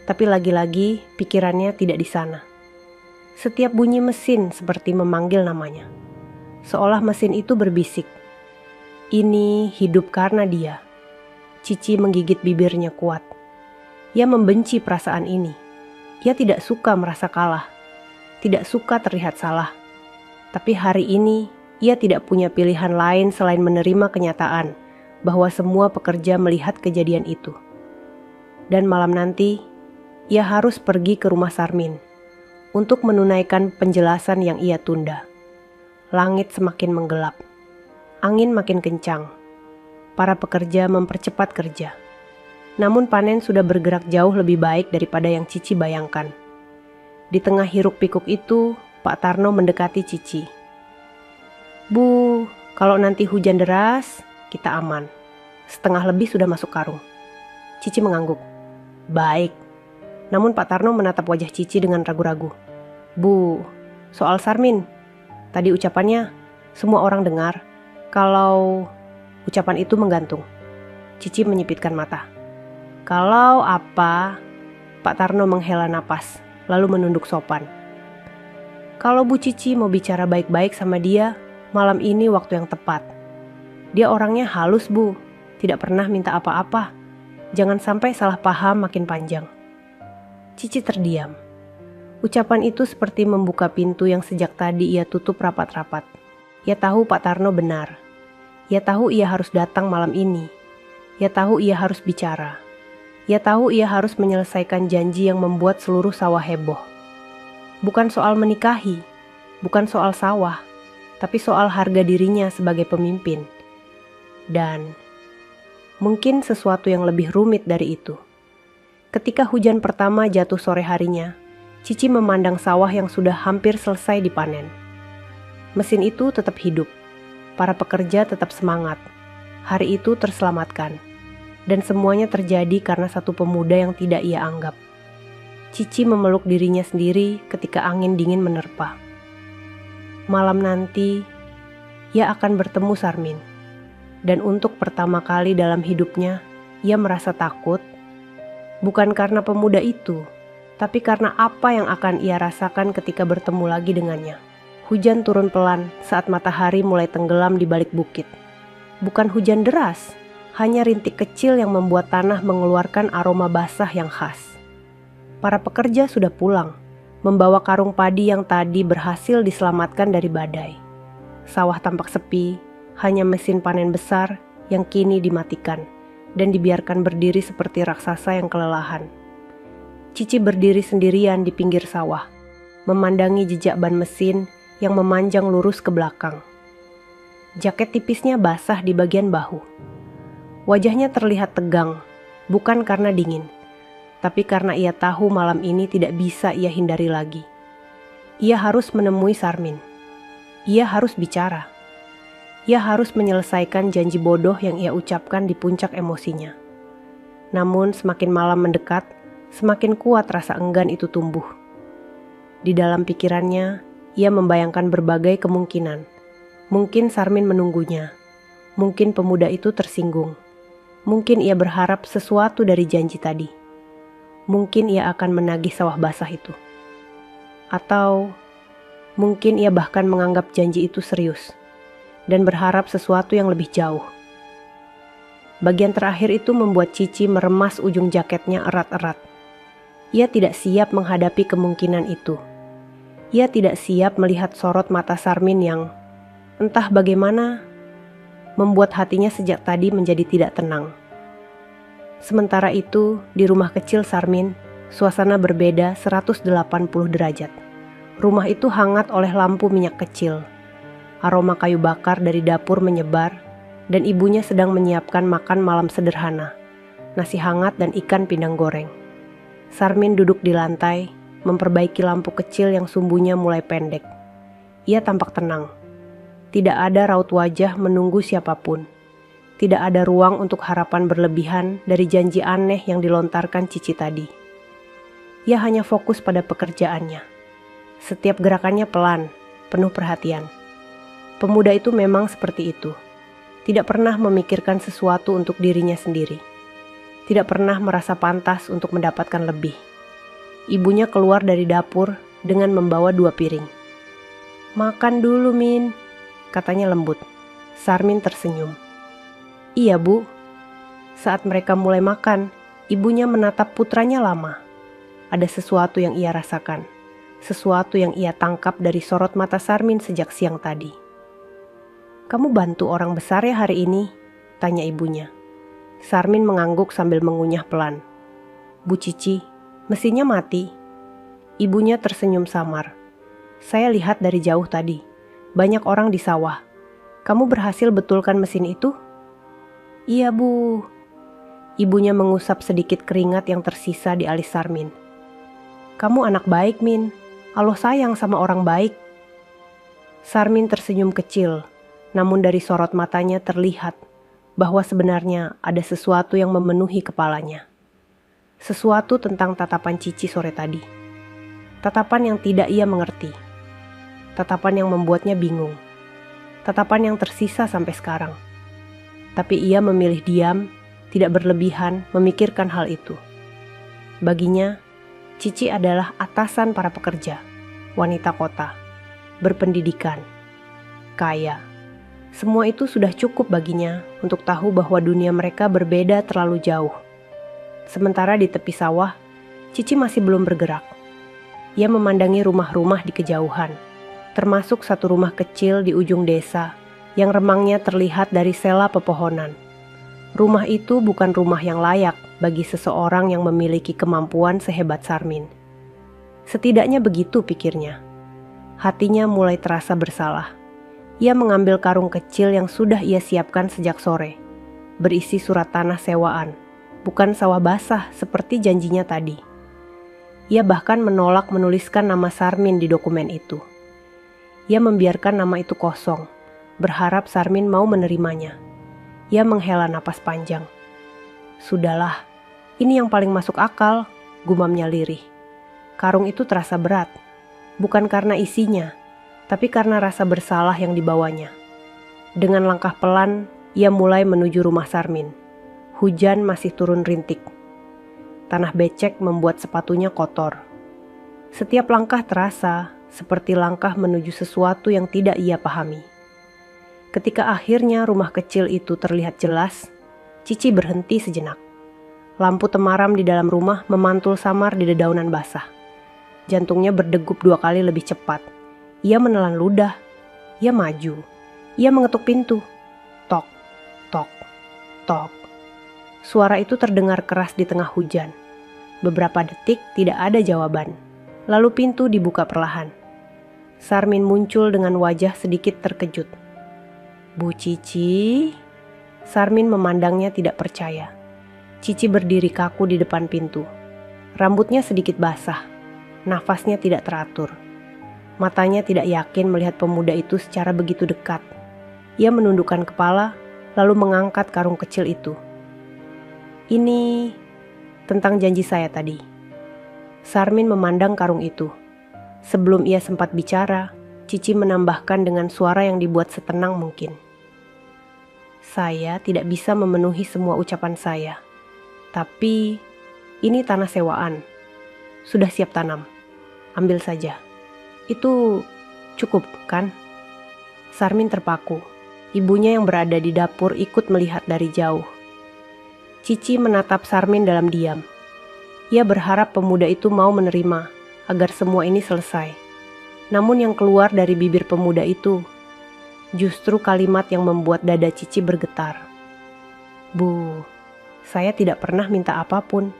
Tapi lagi-lagi pikirannya tidak di sana. Setiap bunyi mesin seperti memanggil namanya. Seolah mesin itu berbisik. Ini hidup karena dia. Cici menggigit bibirnya kuat. Ia membenci perasaan ini. Ia tidak suka merasa kalah. Tidak suka terlihat salah. Tapi hari ini ia tidak punya pilihan lain selain menerima kenyataan bahwa semua pekerja melihat kejadian itu. Dan malam nanti, ia harus pergi ke rumah Sarmin untuk menunaikan penjelasan yang ia tunda. Langit semakin menggelap. Angin makin kencang. Para pekerja mempercepat kerja. Namun panen sudah bergerak jauh lebih baik daripada yang Cici bayangkan. Di tengah hiruk pikuk itu, Pak Tarno mendekati Cici. "Bu, kalau nanti hujan deras, kita aman. Setengah lebih sudah masuk karung." Cici mengangguk. "Baik." Namun Pak Tarno menatap wajah Cici dengan ragu-ragu. "Bu, soal Sarmin. Tadi ucapannya, semua orang dengar. Kalau..." Ucapan itu menggantung. Cici menyipitkan mata. "Kalau apa?" Pak Tarno menghela napas, lalu menunduk sopan. "Kalau Bu Cici mau bicara baik-baik sama dia, malam ini waktu yang tepat. Dia orangnya halus, Bu. Tidak pernah minta apa-apa. Jangan sampai salah paham makin panjang." Cici terdiam. Ucapan itu seperti membuka pintu yang sejak tadi ia tutup rapat-rapat. Ia tahu Pak Tarno benar. Ia tahu ia harus datang malam ini. Ia tahu ia harus bicara. Ia tahu ia harus menyelesaikan janji yang membuat seluruh sawah heboh. Bukan soal menikahi, bukan soal sawah, tapi soal harga dirinya sebagai pemimpin. Dan mungkin sesuatu yang lebih rumit dari itu. Ketika hujan pertama jatuh sore harinya, Cici memandang sawah yang sudah hampir selesai dipanen. Mesin itu tetap hidup, para pekerja tetap semangat. Hari itu terselamatkan, dan semuanya terjadi karena satu pemuda yang tidak ia anggap. Cici memeluk dirinya sendiri ketika angin dingin menerpa. Malam nanti, ia akan bertemu Sarmin. Dan untuk pertama kali dalam hidupnya, ia merasa takut, bukan karena pemuda itu, tapi karena apa yang akan ia rasakan ketika bertemu lagi dengannya. Hujan turun pelan saat matahari mulai tenggelam di balik bukit. Bukan hujan deras, hanya rintik kecil yang membuat tanah mengeluarkan aroma basah yang khas. Para pekerja sudah pulang, membawa karung padi yang tadi berhasil diselamatkan dari badai. Sawah tampak sepi, hanya mesin panen besar yang kini dimatikan dan dibiarkan berdiri seperti raksasa yang kelelahan. Cici berdiri sendirian di pinggir sawah, memandangi jejak ban mesin yang memanjang lurus ke belakang. Jaket tipisnya basah di bagian bahu. Wajahnya terlihat tegang, bukan karena dingin, tapi karena ia tahu malam ini tidak bisa ia hindari lagi. Ia harus menemui Sarmin. Ia harus bicara. Ia harus menyelesaikan janji bodoh yang ia ucapkan di puncak emosinya. Namun semakin malam mendekat, semakin kuat rasa enggan itu tumbuh. Di dalam pikirannya, ia membayangkan berbagai kemungkinan. Mungkin Sarmin menunggunya. Mungkin pemuda itu tersinggung. Mungkin ia berharap sesuatu dari janji tadi. Mungkin ia akan menagih sawah basah itu. Atau mungkin ia bahkan menganggap janji itu serius dan berharap sesuatu yang lebih jauh. Bagian terakhir itu membuat Cici meremas ujung jaketnya erat-erat. Ia tidak siap menghadapi kemungkinan itu. Ia tidak siap melihat sorot mata Sarmin yang, entah bagaimana, membuat hatinya sejak tadi menjadi tidak tenang. Sementara itu, di rumah kecil Sarmin, suasana berbeda 180 derajat. Rumah itu hangat oleh lampu minyak kecil. Aroma kayu bakar dari dapur menyebar, dan ibunya sedang menyiapkan makan malam sederhana, nasi hangat dan ikan pindang goreng. Sarmin duduk di lantai, memperbaiki lampu kecil yang sumbunya mulai pendek. Ia tampak tenang. Tidak ada raut wajah menunggu siapapun. Tidak ada ruang untuk harapan berlebihan dari janji aneh yang dilontarkan Cici tadi. Ia hanya fokus pada pekerjaannya. Setiap gerakannya pelan, penuh perhatian. Pemuda itu memang seperti itu. Tidak pernah memikirkan sesuatu untuk dirinya sendiri. Tidak pernah merasa pantas untuk mendapatkan lebih. Ibunya keluar dari dapur dengan membawa 2 piring. "Makan dulu, Min," katanya lembut. Sarmin tersenyum. "Iya, Bu." Saat mereka mulai makan, ibunya menatap putranya lama. Ada sesuatu yang ia rasakan. Sesuatu yang ia tangkap dari sorot mata Sarmin sejak siang tadi. "Kamu bantu orang besar ya hari ini?" tanya ibunya. Sarmin mengangguk sambil mengunyah pelan. "Bu Cici, mesinnya mati." Ibunya tersenyum samar. "Saya lihat dari jauh tadi. Banyak orang di sawah. Kamu berhasil betulkan mesin itu?" "Iya, Bu." Ibunya mengusap sedikit keringat yang tersisa di alis Sarmin. "Kamu anak baik, Min. Allah sayang sama orang baik." Sarmin tersenyum kecil. Namun dari sorot matanya terlihat bahwa sebenarnya ada sesuatu yang memenuhi kepalanya. Sesuatu tentang tatapan Cici sore tadi. Tatapan yang tidak ia mengerti. Tatapan yang membuatnya bingung. Tatapan yang tersisa sampai sekarang. Tapi ia memilih diam, tidak berlebihan memikirkan hal itu. Baginya, Cici adalah atasan para pekerja, wanita kota, berpendidikan, kaya. Semua itu sudah cukup baginya untuk tahu bahwa dunia mereka berbeda terlalu jauh. Sementara di tepi sawah, Cici masih belum bergerak. Ia memandangi rumah-rumah di kejauhan, termasuk satu rumah kecil di ujung desa yang remangnya terlihat dari sela pepohonan. Rumah itu bukan rumah yang layak bagi seseorang yang memiliki kemampuan sehebat Sarmin. Setidaknya begitu pikirnya. Hatinya mulai terasa bersalah. Ia mengambil karung kecil yang sudah ia siapkan sejak sore, berisi surat tanah sewaan, bukan sawah basah seperti janjinya tadi. Ia bahkan menolak menuliskan nama Sarmin di dokumen itu. Ia membiarkan nama itu kosong, berharap Sarmin mau menerimanya. Ia menghela napas panjang. Sudahlah, ini yang paling masuk akal, gumamnya lirih. Karung itu terasa berat, bukan karena isinya, tapi karena rasa bersalah yang dibawanya. Dengan langkah pelan, ia mulai menuju rumah Sarmin. Hujan masih turun rintik. Tanah becek membuat sepatunya kotor. Setiap langkah terasa seperti langkah menuju sesuatu yang tidak ia pahami. Ketika akhirnya rumah kecil itu terlihat jelas, Cici berhenti sejenak. Lampu temaram di dalam rumah memantul samar di dedaunan basah. Jantungnya berdegup 2 kali lebih cepat. Ia menelan ludah. Ia maju. Ia mengetuk pintu. Tok, tok, tok. Suara itu terdengar keras di tengah hujan. Beberapa detik tidak ada jawaban. Lalu pintu dibuka perlahan. Sarmin muncul dengan wajah sedikit terkejut. Bu Cici? Sarmin memandangnya tidak percaya. Cici berdiri kaku di depan pintu. Rambutnya sedikit basah. Nafasnya tidak teratur. Matanya tidak yakin melihat pemuda itu secara begitu dekat. Ia menundukkan kepala, lalu mengangkat karung kecil itu. Ini tentang janji saya tadi. Sarmin memandang karung itu. Sebelum ia sempat bicara, Cici menambahkan dengan suara yang dibuat setenang mungkin. Saya tidak bisa memenuhi semua ucapan saya. Tapi ini tanah sewaan. Sudah siap tanam. Ambil saja. Itu cukup, kan? Sarmin terpaku. Ibunya yang berada di dapur ikut melihat dari jauh. Cici menatap Sarmin dalam diam. Ia berharap pemuda itu mau menerima agar semua ini selesai. Namun yang keluar dari bibir pemuda itu justru kalimat yang membuat dada Cici bergetar. Bu, saya tidak pernah minta apapun.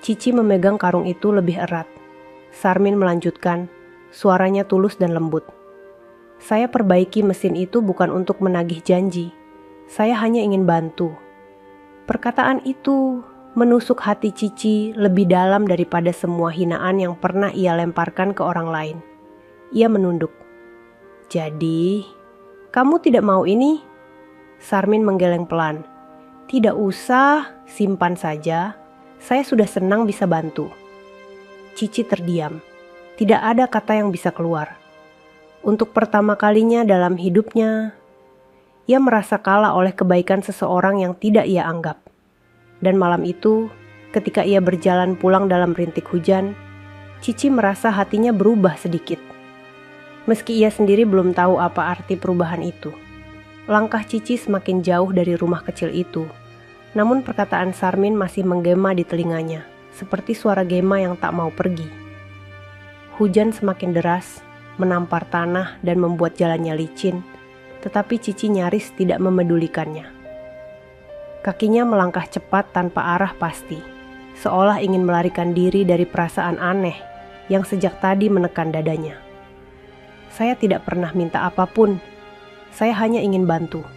Cici memegang karung itu lebih erat. Sarmin melanjutkan, suaranya tulus dan lembut. Saya perbaiki mesin itu bukan untuk menagih janji. Saya hanya ingin bantu. Perkataan itu menusuk hati Cici lebih dalam daripada semua hinaan yang pernah ia lemparkan ke orang lain. Ia menunduk. Jadi, kamu tidak mau ini? Sarmin menggeleng pelan. Tidak usah, simpan saja. Saya sudah senang bisa bantu. Cici terdiam. Tidak ada kata yang bisa keluar. Untuk pertama kalinya dalam hidupnya, ia merasa kalah oleh kebaikan seseorang yang tidak ia anggap. Dan malam itu, ketika ia berjalan pulang dalam rintik hujan, Cici merasa hatinya berubah sedikit. Meski ia sendiri belum tahu apa arti perubahan itu. Langkah Cici semakin jauh dari rumah kecil itu. Namun perkataan Sarmin masih menggema di telinganya, seperti suara gema yang tak mau pergi. Hujan semakin deras, menampar tanah dan membuat jalannya licin, tetapi Cici nyaris tidak memedulikannya. Kakinya melangkah cepat tanpa arah pasti, seolah ingin melarikan diri dari perasaan aneh yang sejak tadi menekan dadanya. Saya tidak pernah minta apapun, saya hanya ingin bantu.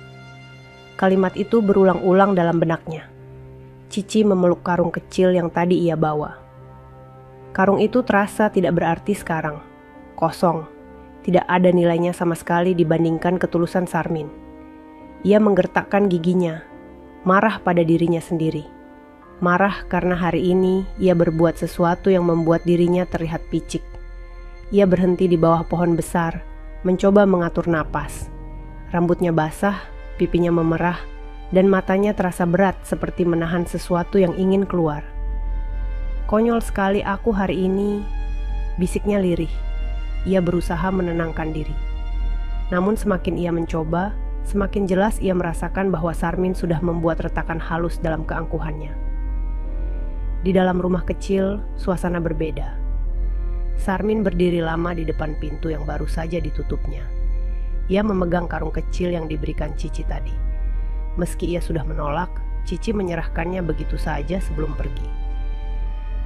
Kalimat itu berulang-ulang dalam benaknya. Cici memeluk karung kecil yang tadi ia bawa. Karung itu terasa tidak berarti sekarang. Kosong, tidak ada nilainya sama sekali dibandingkan ketulusan Sarmin. Ia menggertakkan giginya, marah pada dirinya sendiri. Marah karena hari ini ia berbuat sesuatu yang membuat dirinya terlihat picik. Ia berhenti di bawah pohon besar, mencoba mengatur napas. Rambutnya basah, pipinya memerah, dan matanya terasa berat seperti menahan sesuatu yang ingin keluar. Konyol sekali aku hari ini, bisiknya lirih. Ia berusaha menenangkan diri. Namun semakin ia mencoba, semakin jelas ia merasakan bahwa Sarmin sudah membuat retakan halus dalam keangkuhannya. Di dalam rumah kecil, suasana berbeda. Sarmin berdiri lama di depan pintu yang baru saja ditutupnya. Ia memegang karung kecil yang diberikan Cici tadi. Meski ia sudah menolak, Cici menyerahkannya begitu saja sebelum pergi.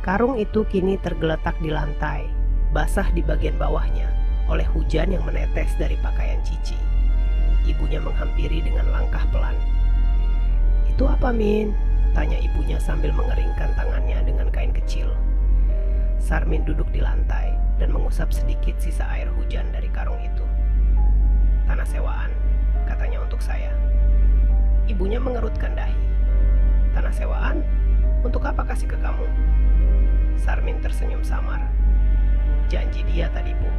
Karung itu kini tergeletak di lantai, basah di bagian bawahnya oleh hujan yang menetes dari pakaian Cici. Ibunya menghampiri dengan langkah pelan. "Itu apa, Min?" tanya ibunya sambil mengeringkan tangannya dengan kain kecil. Sarmin duduk di lantai dan mengusap sedikit sisa air hujan dari karung itu. "Tanah sewaan," katanya untuk saya. Ibunya mengerutkan dahi. "Tanah sewaan? Untuk apa kasih ke kamu?" Sarmin tersenyum samar. "Janji dia tadi, Bu.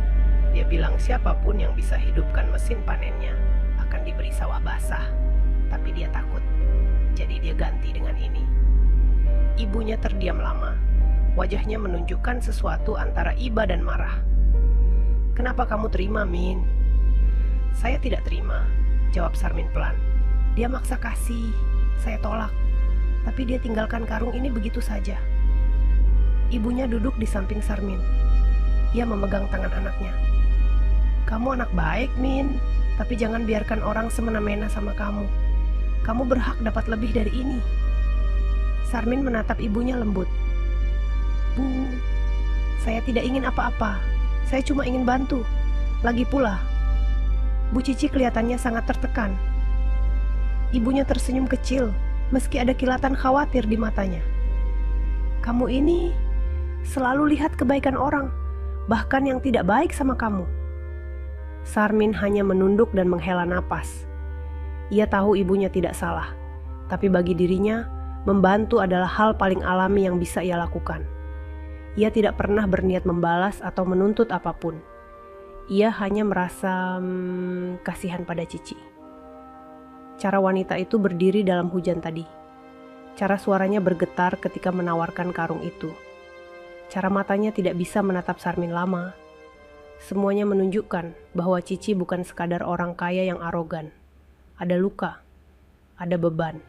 Dia bilang siapapun yang bisa hidupkan mesin panennya akan diberi sawah basah. Tapi dia takut. Jadi dia ganti dengan ini." Ibunya terdiam lama. Wajahnya menunjukkan sesuatu antara iba dan marah. "Kenapa kamu terima, Min?" "Saya tidak terima," jawab Sarmin pelan. "Dia maksa kasih. Saya tolak. Tapi dia tinggalkan karung ini begitu saja." Ibunya duduk di samping Sarmin. Ia memegang tangan anaknya. "Kamu anak baik, Min. Tapi jangan biarkan orang semena-mena sama kamu. Kamu berhak dapat lebih dari ini." Sarmin menatap ibunya lembut. "Bu, saya tidak ingin apa-apa. Saya cuma ingin bantu. Lagi pula, Bu Cici kelihatannya sangat tertekan." Ibunya tersenyum kecil, meski ada kilatan khawatir di matanya. "Kamu ini selalu lihat kebaikan orang, bahkan yang tidak baik sama kamu." Sarmin hanya menunduk dan menghela napas. Ia tahu ibunya tidak salah, tapi bagi dirinya, membantu adalah hal paling alami yang bisa ia lakukan. Ia tidak pernah berniat membalas atau menuntut apapun. Ia hanya merasa kasihan pada Cici. Cara wanita itu berdiri dalam hujan tadi. Cara suaranya bergetar ketika menawarkan karung itu. Cara matanya tidak bisa menatap Sarmin lama. Semuanya menunjukkan bahwa Cici bukan sekadar orang kaya yang arogan. Ada luka, ada beban,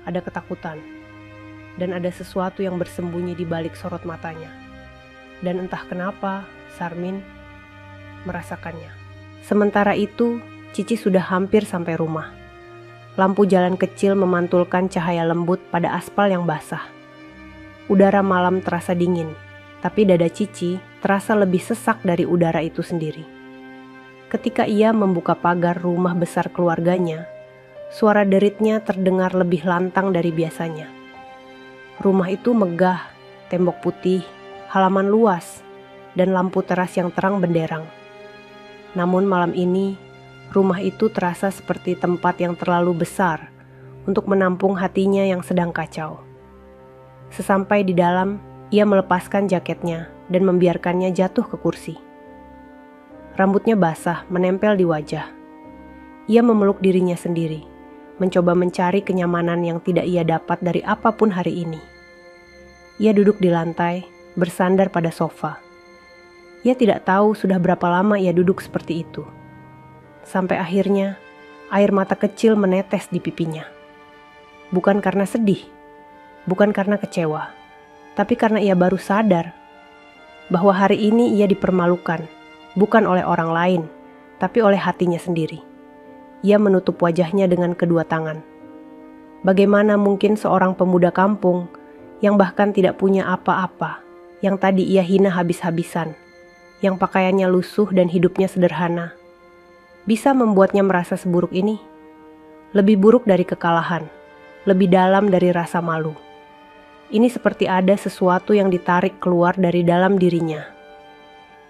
ada ketakutan, dan ada sesuatu yang bersembunyi di balik sorot matanya. Dan entah kenapa, Sarmin merasakannya. Sementara itu, Cici sudah hampir sampai rumah. Lampu jalan kecil memantulkan cahaya lembut pada aspal yang basah. Udara malam terasa dingin, tapi dada Cici terasa lebih sesak dari udara itu sendiri. Ketika ia membuka pagar rumah besar keluarganya, suara deritnya terdengar lebih lantang dari biasanya. Rumah itu megah, tembok putih, halaman luas, dan lampu teras yang terang benderang. Namun malam ini, rumah itu terasa seperti tempat yang terlalu besar untuk menampung hatinya yang sedang kacau. Sesampai di dalam, ia melepaskan jaketnya dan membiarkannya jatuh ke kursi. Rambutnya basah, menempel di wajah. Ia memeluk dirinya sendiri, mencoba mencari kenyamanan yang tidak ia dapat dari apapun hari ini. Ia duduk di lantai, bersandar pada sofa. Ia tidak tahu sudah berapa lama ia duduk seperti itu. Sampai akhirnya, air mata kecil menetes di pipinya. Bukan karena sedih, bukan karena kecewa, tapi karena ia baru sadar bahwa hari ini ia dipermalukan, bukan oleh orang lain, tapi oleh hatinya sendiri. Ia menutup wajahnya dengan kedua tangan. Bagaimana mungkin seorang pemuda kampung yang bahkan tidak punya apa-apa, yang tadi ia hina habis-habisan, yang pakaiannya lusuh dan hidupnya sederhana, bisa membuatnya merasa seburuk ini? Lebih buruk dari kekalahan, lebih dalam dari rasa malu. Ini seperti ada sesuatu yang ditarik keluar dari dalam dirinya,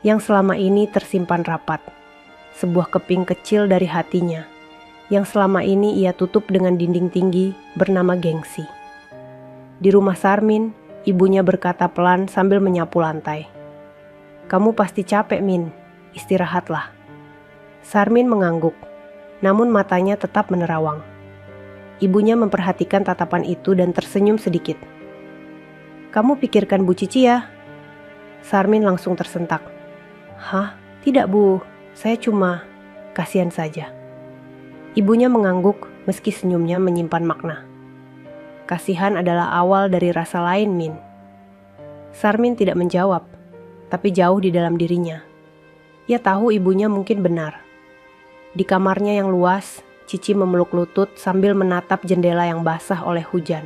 yang selama ini tersimpan rapat, sebuah keping kecil dari hatinya, yang selama ini ia tutup dengan dinding tinggi bernama gengsi. Di rumah Sarmin, ibunya berkata pelan sambil menyapu lantai. "Kamu pasti capek, Min, istirahatlah." Sarmin mengangguk, namun matanya tetap menerawang. Ibunya memperhatikan tatapan itu dan tersenyum sedikit. "Kamu pikirkan Bu Cici ya?" Sarmin langsung tersentak. "Hah? Tidak, Bu. Saya cuma kasihan saja." Ibunya mengangguk meski senyumnya menyimpan makna. Kasihan adalah awal dari rasa lain, Min. Sarmin tidak menjawab, tapi jauh di dalam dirinya. Ia tahu ibunya mungkin benar. Di kamarnya yang luas, Cici memeluk lutut sambil menatap jendela yang basah oleh hujan.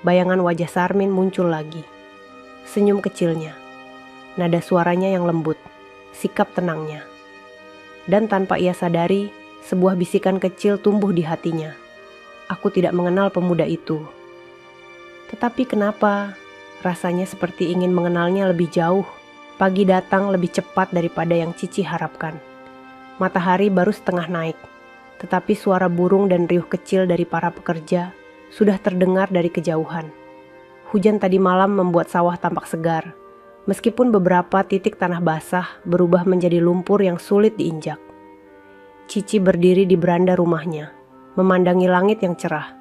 Bayangan wajah Sarmin muncul lagi. Senyum kecilnya, nada suaranya yang lembut, sikap tenangnya. Dan tanpa ia sadari, sebuah bisikan kecil tumbuh di hatinya. Aku tidak mengenal pemuda itu. Tetapi kenapa? Rasanya seperti ingin mengenalnya lebih jauh. Pagi datang lebih cepat daripada yang Cici harapkan. Matahari baru setengah naik, tetapi suara burung dan riuh kecil dari para pekerja sudah terdengar dari kejauhan. Hujan tadi malam membuat sawah tampak segar, meskipun beberapa titik tanah basah berubah menjadi lumpur yang sulit diinjak. Cici berdiri di beranda rumahnya, memandangi langit yang cerah,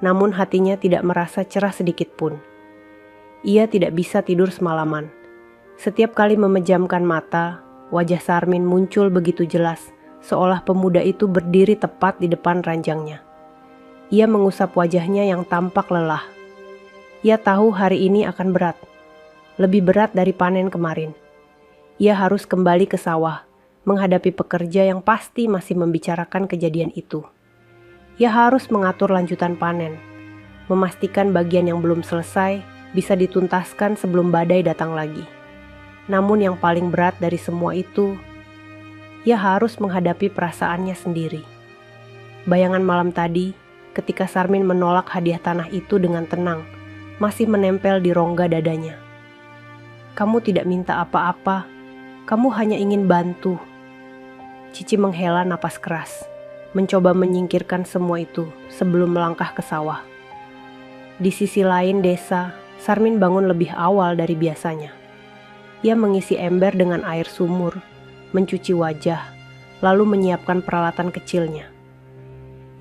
namun hatinya tidak merasa cerah sedikit pun. Ia tidak bisa tidur semalaman. Setiap kali memejamkan mata, wajah Sarmin muncul begitu jelas, seolah pemuda itu berdiri tepat di depan ranjangnya. Ia mengusap wajahnya yang tampak lelah. Ia tahu hari ini akan berat, lebih berat dari panen kemarin. Ia harus kembali ke sawah, menghadapi pekerja yang pasti masih membicarakan kejadian itu. Ia harus mengatur lanjutan panen, memastikan bagian yang belum selesai bisa dituntaskan sebelum badai datang lagi. Namun yang paling berat dari semua itu, ia harus menghadapi perasaannya sendiri. Bayangan malam tadi, ketika Sarmin menolak hadiah tanah itu dengan tenang, masih menempel di rongga dadanya. Kamu tidak minta apa-apa, kamu hanya ingin bantu. Cici menghela napas keras, mencoba menyingkirkan semua itu sebelum melangkah ke sawah. Di sisi lain desa, Sarmin bangun lebih awal dari biasanya. Ia mengisi ember dengan air sumur, mencuci wajah, lalu menyiapkan peralatan kecilnya.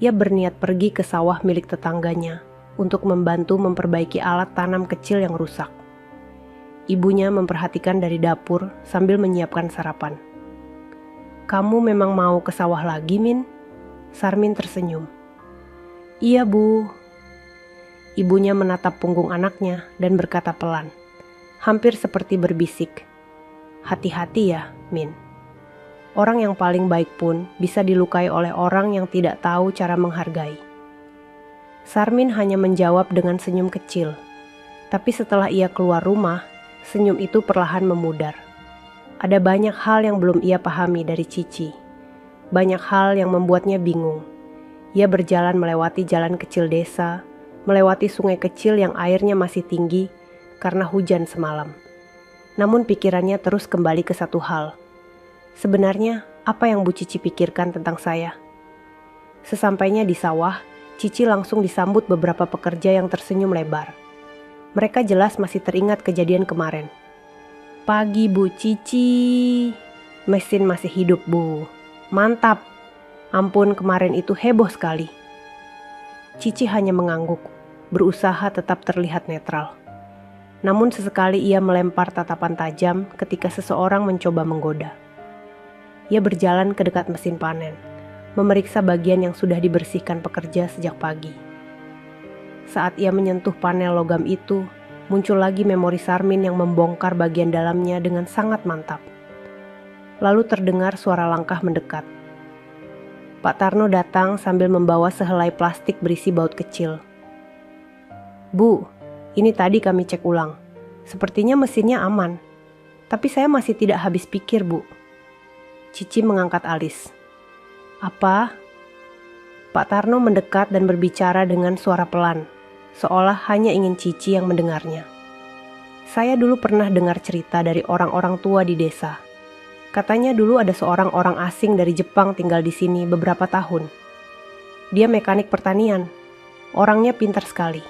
Ia berniat pergi ke sawah milik tetangganya untuk membantu memperbaiki alat tanam kecil yang rusak. Ibunya memperhatikan dari dapur sambil menyiapkan sarapan. Kamu memang mau ke sawah lagi, Min? Sarmin tersenyum. Iya, Bu. Ibunya menatap punggung anaknya dan berkata pelan, hampir seperti berbisik. Hati-hati ya, Min. Orang yang paling baik pun bisa dilukai oleh orang yang tidak tahu cara menghargai. Sarmin hanya menjawab dengan senyum kecil. Tapi setelah ia keluar rumah, senyum itu perlahan memudar. Ada banyak hal yang belum ia pahami dari Cici. Banyak hal yang membuatnya bingung. Ia berjalan melewati jalan kecil desa, melewati sungai kecil yang airnya masih tinggi karena hujan semalam. Namun pikirannya terus kembali ke satu hal. Sebenarnya apa yang Bu Cici pikirkan tentang saya? Sesampainya di sawah, Cici langsung disambut beberapa pekerja yang tersenyum lebar. Mereka jelas masih teringat kejadian kemarin. Pagi Bu Cici. Mesin masih hidup, Bu. Mantap. Ampun, kemarin itu heboh sekali. Cici hanya mengangguk, berusaha tetap terlihat netral. Namun sesekali ia melempar tatapan tajam ketika seseorang mencoba menggoda. Ia berjalan ke dekat mesin panen, memeriksa bagian yang sudah dibersihkan pekerja sejak pagi. Saat ia menyentuh panel logam itu, muncul lagi memori Sarmin yang membongkar bagian dalamnya dengan sangat mantap. Lalu terdengar suara langkah mendekat. Pak Tarno datang sambil membawa sehelai plastik berisi baut kecil. Bu, ini tadi kami cek ulang. Sepertinya mesinnya aman. Tapi saya masih tidak habis pikir, Bu. Cici mengangkat alis. Apa? Pak Tarno mendekat dan berbicara dengan suara pelan, seolah hanya ingin Cici yang mendengarnya. Saya dulu pernah dengar cerita dari orang-orang tua di desa. Katanya dulu ada seorang orang asing dari Jepang tinggal di sini beberapa tahun. Dia mekanik pertanian. Orangnya pintar sekali.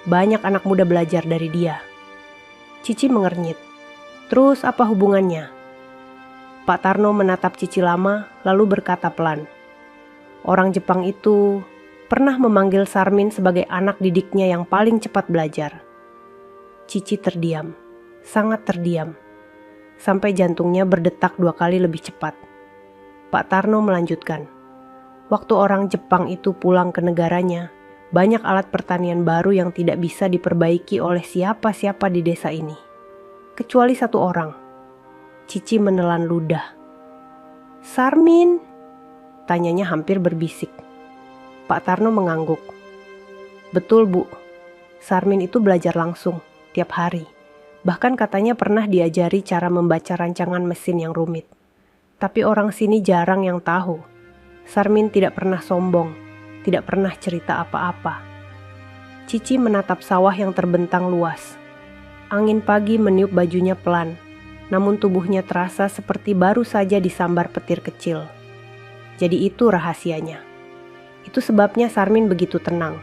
Banyak anak muda belajar dari dia. Cici mengernyit. Terus apa hubungannya? Pak Tarno menatap Cici lama lalu berkata pelan. Orang Jepang itu pernah memanggil Sarmin sebagai anak didiknya yang paling cepat belajar. Cici terdiam, sangat terdiam. Sampai jantungnya berdetak 2 kali lebih cepat. Pak Tarno melanjutkan. Waktu orang Jepang itu pulang ke negaranya, banyak alat pertanian baru yang tidak bisa diperbaiki oleh siapa-siapa di desa ini. Kecuali satu orang. Cici menelan ludah. Sarmin? Tanyanya hampir berbisik. Pak Tarno mengangguk. Betul, Bu. Sarmin itu belajar langsung, tiap hari. Bahkan katanya pernah diajari cara membaca rancangan mesin yang rumit. Tapi orang sini jarang yang tahu. Sarmin tidak pernah sombong, tidak pernah cerita apa-apa. Cici menatap sawah yang terbentang luas. Angin pagi meniup bajunya pelan, namun tubuhnya terasa seperti baru saja disambar petir kecil. Jadi itu rahasianya. Itu sebabnya Sarmin begitu tenang.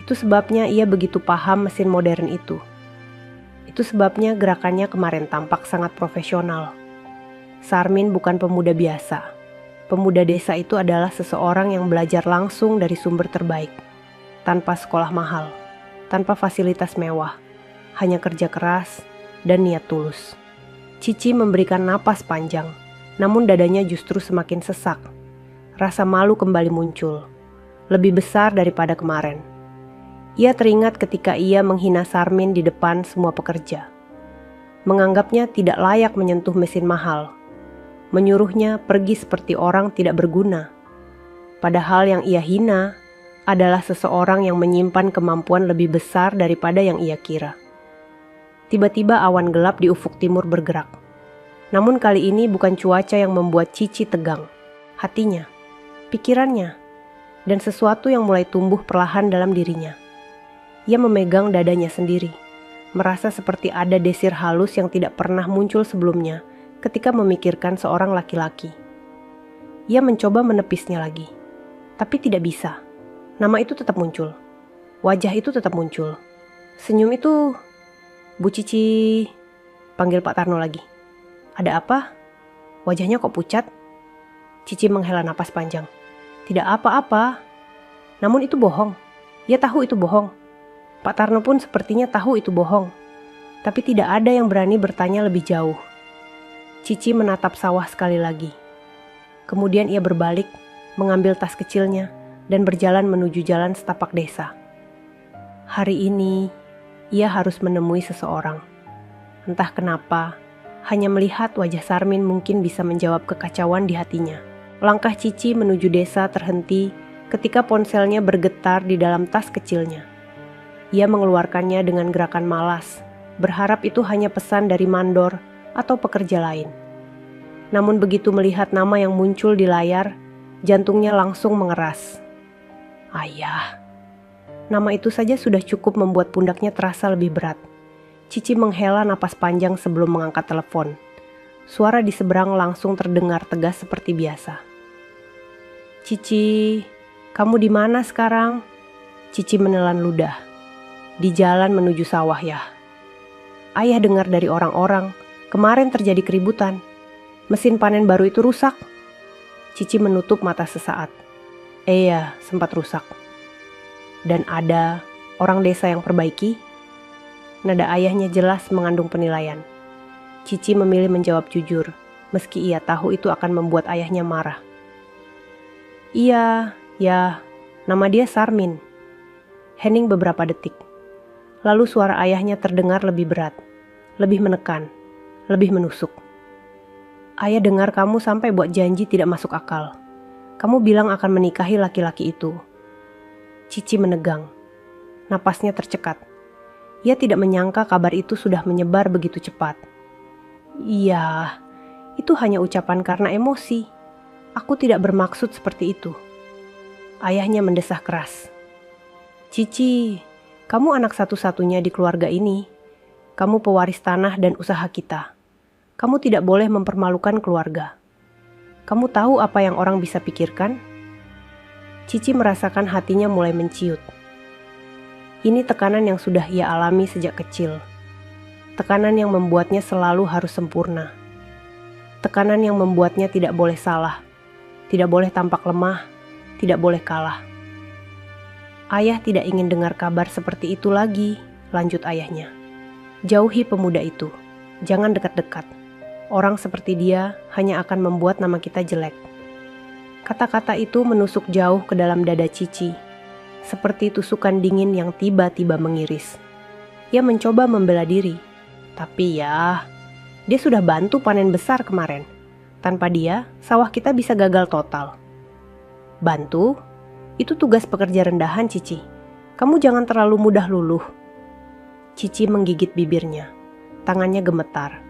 Itu sebabnya ia begitu paham mesin modern itu. Itu sebabnya gerakannya kemarin tampak sangat profesional. Sarmin bukan pemuda biasa. Pemuda desa itu adalah seseorang yang belajar langsung dari sumber terbaik. Tanpa sekolah mahal, tanpa fasilitas mewah. Hanya kerja keras dan niat tulus. Cici memberikan napas panjang, namun dadanya justru semakin sesak. Rasa malu kembali muncul, lebih besar daripada kemarin. Ia teringat ketika ia menghina Sarmin di depan semua pekerja. Menganggapnya tidak layak menyentuh mesin mahal. Menyuruhnya pergi seperti orang tidak berguna. Padahal yang ia hina adalah seseorang yang menyimpan kemampuan lebih besar daripada yang ia kira. Tiba-tiba awan gelap di ufuk timur bergerak. Namun kali ini bukan cuaca yang membuat Cici tegang. Hatinya, pikirannya, dan sesuatu yang mulai tumbuh perlahan dalam dirinya. Ia memegang dadanya sendiri, merasa seperti ada desir halus yang tidak pernah muncul sebelumnya ketika memikirkan seorang laki-laki. Ia mencoba menepisnya lagi, tapi tidak bisa. Nama itu tetap muncul, wajah itu tetap muncul. Senyum itu, Bu Cici, panggil Pak Tarno lagi. Ada apa? Wajahnya kok pucat? Cici menghela napas panjang. Tidak apa-apa. Namun itu bohong. Ia tahu itu bohong. Pak Tarno pun sepertinya tahu itu bohong. Tapi tidak ada yang berani bertanya lebih jauh. Cici menatap sawah sekali lagi. Kemudian ia berbalik, mengambil tas kecilnya, dan berjalan menuju jalan setapak desa. Hari ini, ia harus menemui seseorang. Entah kenapa, hanya melihat wajah Sarmin mungkin bisa menjawab kekacauan di hatinya. Langkah Cici menuju desa terhenti ketika ponselnya bergetar di dalam tas kecilnya. Ia mengeluarkannya dengan gerakan malas, berharap itu hanya pesan dari mandor atau pekerja lain. Namun begitu melihat nama yang muncul di layar, jantungnya langsung mengeras. Ayah. Nama itu saja sudah cukup membuat pundaknya terasa lebih berat. Cici menghela napas panjang sebelum mengangkat telepon. Suara di seberang langsung terdengar tegas seperti biasa. Cici, kamu di mana sekarang? Cici menelan ludah. Di jalan menuju sawah ya. Ayah dengar dari orang-orang, kemarin terjadi keributan. Mesin panen baru itu rusak. Cici menutup mata sesaat. Iya, sempat rusak. Dan ada orang desa yang perbaiki? Nada ayahnya jelas mengandung penilaian. Cici memilih menjawab jujur, meski ia tahu itu akan membuat ayahnya marah. Iya, ya, nama dia Sarmin. Hening beberapa detik. Lalu suara ayahnya terdengar lebih berat, lebih menekan, lebih menusuk. Ayah dengar kamu sampai buat janji tidak masuk akal. Kamu bilang akan menikahi laki-laki itu. Cici menegang. Napasnya tercekat. Ia tidak menyangka kabar itu sudah menyebar begitu cepat. Iya, itu hanya ucapan karena emosi. Aku tidak bermaksud seperti itu. Ayahnya mendesah keras. Cici, kamu anak satu-satunya di keluarga ini. Kamu pewaris tanah dan usaha kita. Kamu tidak boleh mempermalukan keluarga. Kamu tahu apa yang orang bisa pikirkan? Cici merasakan hatinya mulai menciut. Ini tekanan yang sudah ia alami sejak kecil. Tekanan yang membuatnya selalu harus sempurna. Tekanan yang membuatnya tidak boleh salah, tidak boleh tampak lemah, tidak boleh kalah. Ayah tidak ingin dengar kabar seperti itu lagi, lanjut ayahnya. Jauhi pemuda itu, jangan dekat-dekat. Orang seperti dia hanya akan membuat nama kita jelek. Kata-kata itu menusuk jauh ke dalam dada Cici, seperti tusukan dingin yang tiba-tiba mengiris. Ia mencoba membela diri, tapi ya, dia sudah bantu panen besar kemarin. Tanpa dia, sawah kita bisa gagal total. Bantu? Itu tugas pekerja rendahan, Cici. Kamu jangan terlalu mudah luluh. Cici menggigit bibirnya. Tangannya gemetar.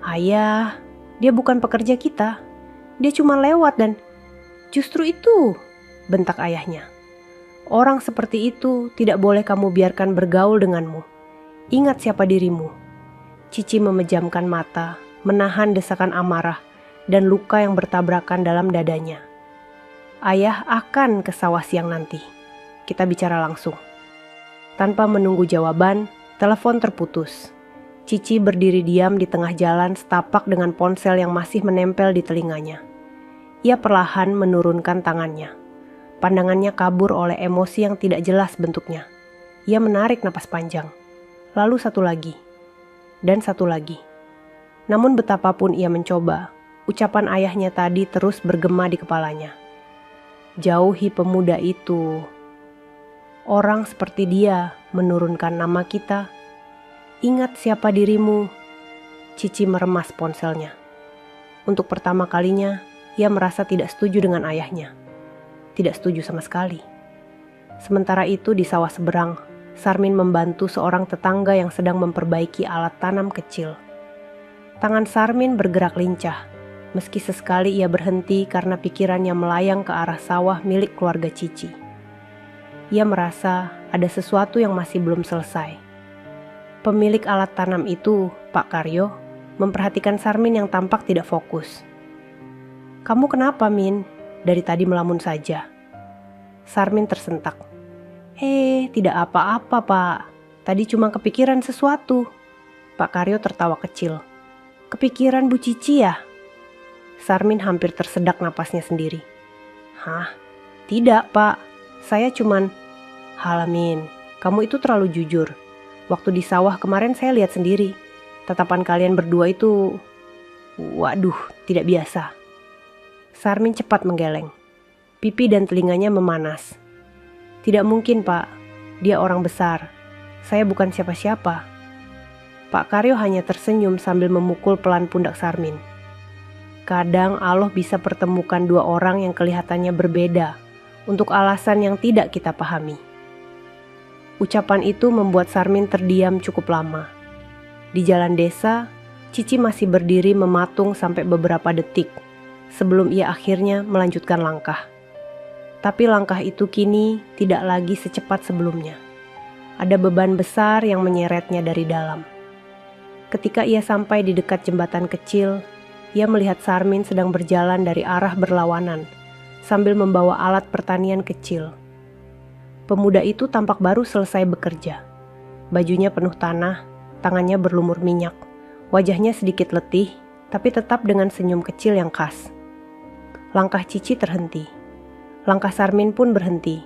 Ayah, dia bukan pekerja kita. Dia cuma lewat dan... Justru itu, bentak ayahnya. Orang seperti itu tidak boleh kamu biarkan bergaul denganmu. Ingat siapa dirimu. Cici memejamkan mata, menahan desakan amarah dan luka yang bertabrakan dalam dadanya. Ayah akan ke sawah siang nanti. Kita bicara langsung. Tanpa menunggu jawaban, telepon terputus. Cici berdiri diam di tengah jalan setapak dengan ponsel yang masih menempel di telinganya. Ia perlahan menurunkan tangannya. Pandangannya kabur oleh emosi yang tidak jelas bentuknya. Ia menarik napas panjang. Lalu satu lagi. Dan satu lagi. Namun betapapun ia mencoba, ucapan ayahnya tadi terus bergema di kepalanya. Jauhi pemuda itu. Orang seperti dia menurunkan nama kita. Ingat siapa dirimu. Cici meremas ponselnya. Untuk pertama kalinya, ia merasa tidak setuju dengan ayahnya. Tidak setuju sama sekali. Sementara itu di sawah seberang, Sarmin membantu seorang tetangga yang sedang memperbaiki alat tanam kecil. Tangan Sarmin bergerak lincah, meski sesekali ia berhenti karena pikirannya melayang ke arah sawah milik keluarga Cici. Ia merasa ada sesuatu yang masih belum selesai. Pemilik alat tanam itu, Pak Karyo, memperhatikan Sarmin yang tampak tidak fokus. "Kamu kenapa, Min? Dari tadi melamun saja." Sarmin tersentak. Tidak apa-apa, Pak. Tadi cuma kepikiran sesuatu." Pak Karyo tertawa kecil. "Kepikiran Bu Cici ya?" Sarmin hampir tersedak napasnya sendiri. "Hah? Tidak, Pak. Saya cuman..." "Halamin, kamu itu terlalu jujur. Waktu di sawah kemarin saya lihat sendiri. Tatapan kalian berdua itu... Waduh, tidak biasa." Sarmin cepat menggeleng. Pipi dan telinganya memanas. "Tidak mungkin, Pak. Dia orang besar. Saya bukan siapa-siapa." Pak Karyo hanya tersenyum sambil memukul pelan pundak Sarmin. Kadang Allah bisa pertemukan dua orang yang kelihatannya berbeda untuk alasan yang tidak kita pahami. Ucapan itu membuat Sarmin terdiam cukup lama. Di jalan desa, Cici masih berdiri mematung sampai beberapa detik sebelum ia akhirnya melanjutkan langkah. Tapi langkah itu kini tidak lagi secepat sebelumnya. Ada beban besar yang menyeretnya dari dalam. Ketika ia sampai di dekat jembatan kecil, ia melihat Sarmin sedang berjalan dari arah berlawanan sambil membawa alat pertanian kecil. Pemuda itu tampak baru selesai bekerja. Bajunya penuh tanah, tangannya berlumur minyak, wajahnya sedikit letih, tapi tetap dengan senyum kecil yang khas. Langkah Cici terhenti. Langkah Sarmin pun berhenti.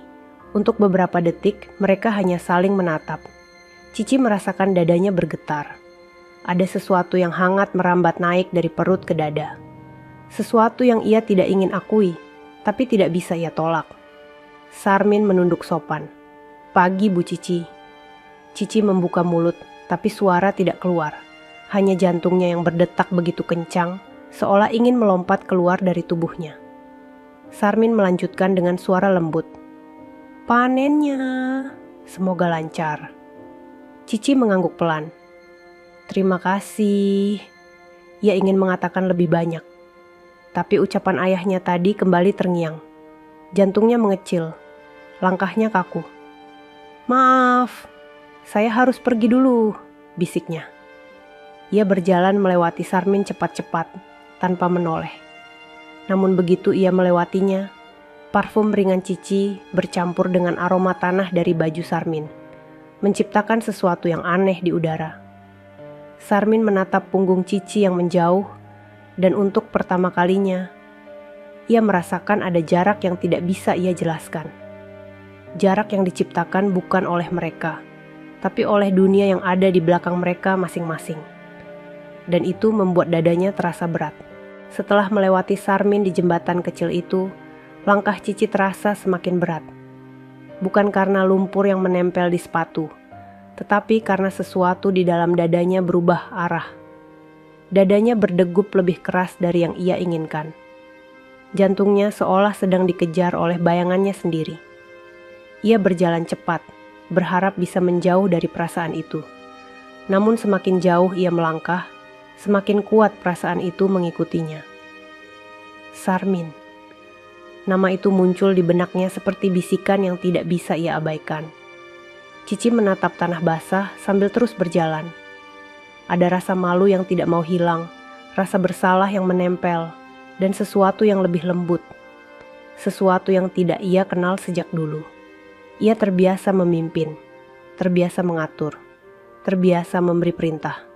Untuk beberapa detik, mereka hanya saling menatap. Cici merasakan dadanya bergetar. Ada sesuatu yang hangat merambat naik dari perut ke dada. Sesuatu yang ia tidak ingin akui, tapi tidak bisa ia tolak. Sarmin menunduk sopan. "Pagi, Bu Cici." Cici membuka mulut, tapi suara tidak keluar. Hanya jantungnya yang berdetak begitu kencang, seolah ingin melompat keluar dari tubuhnya. Sarmin melanjutkan dengan suara lembut. "Panennya, semoga lancar." Cici mengangguk pelan. "Terima kasih." Ia ingin mengatakan lebih banyak. Tapi ucapan ayahnya tadi kembali terngiang. Jantungnya mengecil. Langkahnya kaku. "Maaf, saya harus pergi dulu," bisiknya. Ia berjalan melewati Sarmin cepat-cepat, tanpa menoleh. Namun begitu ia melewatinya, parfum ringan Cici bercampur dengan aroma tanah dari baju Sarmin, menciptakan sesuatu yang aneh di udara. Sarmin menatap punggung Cici yang menjauh, dan untuk pertama kalinya, ia merasakan ada jarak yang tidak bisa ia jelaskan. Jarak yang diciptakan bukan oleh mereka, tapi oleh dunia yang ada di belakang mereka masing-masing. Dan itu membuat dadanya terasa berat. Setelah melewati Sarmin di jembatan kecil itu, langkah Cici terasa semakin berat. Bukan karena lumpur yang menempel di sepatu, tetapi karena sesuatu di dalam dadanya berubah arah. Dadanya berdegup lebih keras dari yang ia inginkan. Jantungnya seolah sedang dikejar oleh bayangannya sendiri. Ia berjalan cepat, berharap bisa menjauh dari perasaan itu. Namun semakin jauh ia melangkah, semakin kuat perasaan itu mengikutinya. Sarmin. Nama itu muncul di benaknya seperti bisikan yang tidak bisa ia abaikan. Cici menatap tanah basah sambil terus berjalan. Ada rasa malu yang tidak mau hilang, rasa bersalah yang menempel, dan sesuatu yang lebih lembut. Sesuatu yang tidak ia kenal sejak dulu. Ia terbiasa memimpin, terbiasa mengatur, terbiasa memberi perintah.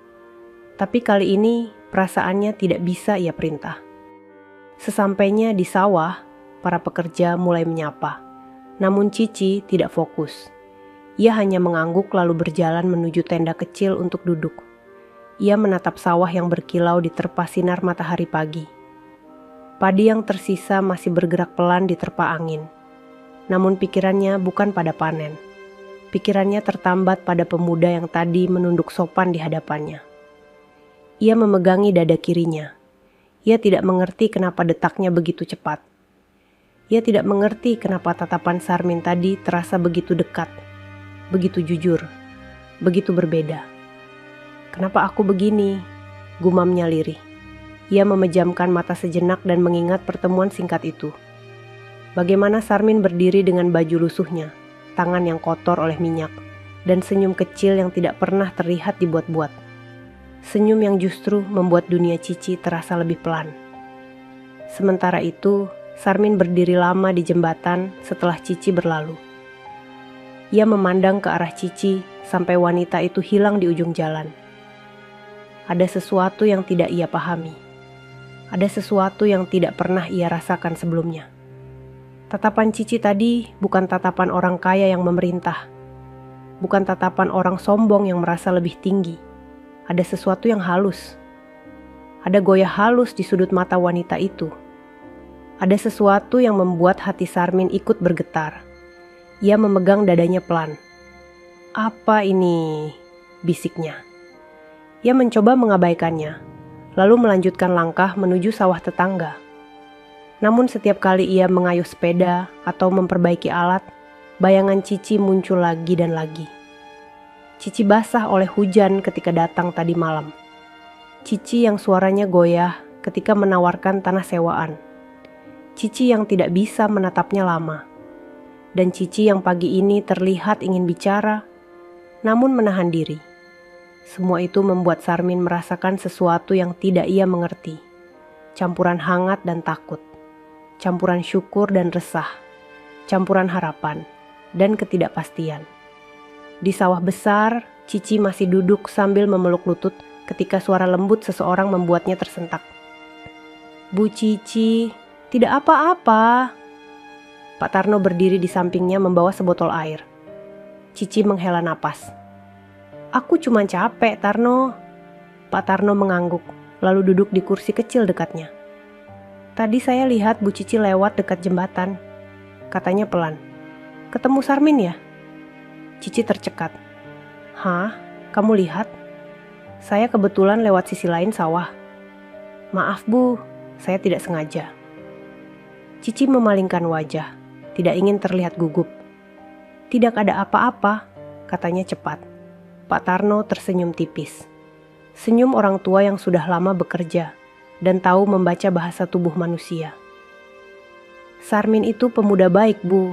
Tapi kali ini perasaannya tidak bisa ia perintah. Sesampainya di sawah, para pekerja mulai menyapa. Namun Cici tidak fokus. Ia hanya mengangguk lalu berjalan menuju tenda kecil untuk duduk. Ia menatap sawah yang berkilau diterpa sinar matahari pagi. Padi yang tersisa masih bergerak pelan diterpa angin. Namun pikirannya bukan pada panen. Pikirannya tertambat pada pemuda yang tadi menunduk sopan di hadapannya. Ia memegangi dada kirinya. Ia tidak mengerti kenapa detaknya begitu cepat. Ia tidak mengerti kenapa tatapan Sarmin tadi terasa begitu dekat, begitu jujur, begitu berbeda. "Kenapa aku begini?" gumamnya lirih. Ia memejamkan mata sejenak dan mengingat pertemuan singkat itu. Bagaimana Sarmin berdiri dengan baju lusuhnya, tangan yang kotor oleh minyak, dan senyum kecil yang tidak pernah terlihat dibuat-buat. Senyum yang justru membuat dunia Cici terasa lebih pelan. Sementara itu, Sarmin berdiri lama di jembatan setelah Cici berlalu. Ia memandang ke arah Cici sampai wanita itu hilang di ujung jalan. Ada sesuatu yang tidak ia pahami. Ada sesuatu yang tidak pernah ia rasakan sebelumnya. Tatapan Cici tadi bukan tatapan orang kaya yang memerintah. Bukan tatapan orang sombong yang merasa lebih tinggi. Ada sesuatu yang halus. Ada goyah halus di sudut mata wanita itu. Ada sesuatu yang membuat hati Sarmin ikut bergetar. Ia memegang dadanya pelan. "Apa ini?" bisiknya. Ia mencoba mengabaikannya, lalu melanjutkan langkah menuju sawah tetangga. Namun setiap kali ia mengayuh sepeda atau memperbaiki alat, bayangan Cici muncul lagi dan lagi. Cici basah oleh hujan ketika datang tadi malam. Cici yang suaranya goyah ketika menawarkan tanah sewaan. Cici yang tidak bisa menatapnya lama. Dan Cici yang pagi ini terlihat ingin bicara, namun menahan diri. Semua itu membuat Sarmin merasakan sesuatu yang tidak ia mengerti. Campuran hangat dan takut. Campuran syukur dan resah. Campuran harapan dan ketidakpastian. Di sawah besar, Cici masih duduk sambil memeluk lutut ketika suara lembut seseorang membuatnya tersentak. "Bu Cici, tidak apa-apa." Pak Tarno berdiri di sampingnya membawa sebotol air. Cici menghela napas. "Aku cuma capek, Tarno." Pak Tarno mengangguk, lalu duduk di kursi kecil dekatnya. "Tadi saya lihat Bu Cici lewat dekat jembatan," katanya pelan. "Ketemu Sarmin ya?" Cici tercekat. "Hah? Kamu lihat?" "Saya kebetulan lewat sisi lain sawah." "Maaf Bu, saya tidak sengaja." Cici memalingkan wajah, tidak ingin terlihat gugup. "Tidak ada apa-apa," katanya cepat. Pak Tarno tersenyum tipis. Senyum orang tua yang sudah lama bekerja dan tahu membaca bahasa tubuh manusia. "Sarmin itu pemuda baik, Bu.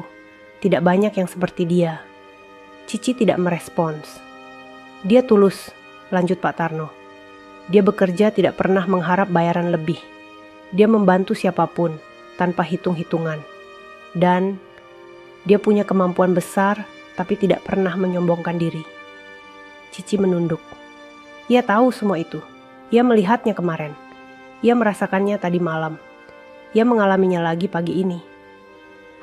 Tidak banyak yang seperti dia." Cici tidak merespons. "Dia tulus," lanjut Pak Tarno. "Dia bekerja tidak pernah mengharap bayaran lebih. Dia membantu siapapun, tanpa hitung-hitungan. Dan dia punya kemampuan besar, tapi tidak pernah menyombongkan diri." Cici menunduk. Ia tahu semua itu. Ia melihatnya kemarin. Ia merasakannya tadi malam. Ia mengalaminya lagi pagi ini.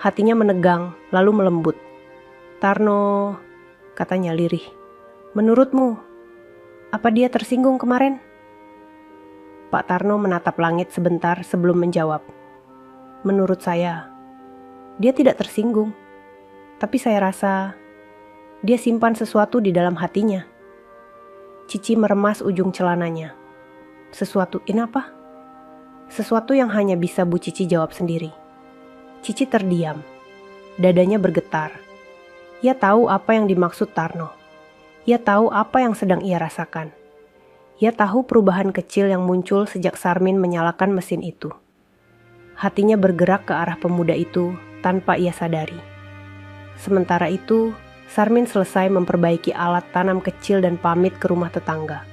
Hatinya menegang, lalu melembut. "Tarno," katanya lirih. "Menurutmu, apa dia tersinggung kemarin?" Pak Tarno menatap langit sebentar sebelum menjawab. "Menurut saya, dia tidak tersinggung. Tapi saya rasa dia simpan sesuatu di dalam hatinya." Cici meremas ujung celananya. "Sesuatu ini apa?" Sesuatu yang hanya bisa Bu Cici jawab sendiri. Cici terdiam. Dadanya bergetar. Ia tahu apa yang dimaksud Tarno. Ia tahu apa yang sedang ia rasakan. Ia tahu perubahan kecil yang muncul sejak Sarmin menyalakan mesin itu. Hatinya bergerak ke arah pemuda itu tanpa ia sadari. Sementara itu, Sarmin selesai memperbaiki alat tanam kecil dan pamit ke rumah tetangga.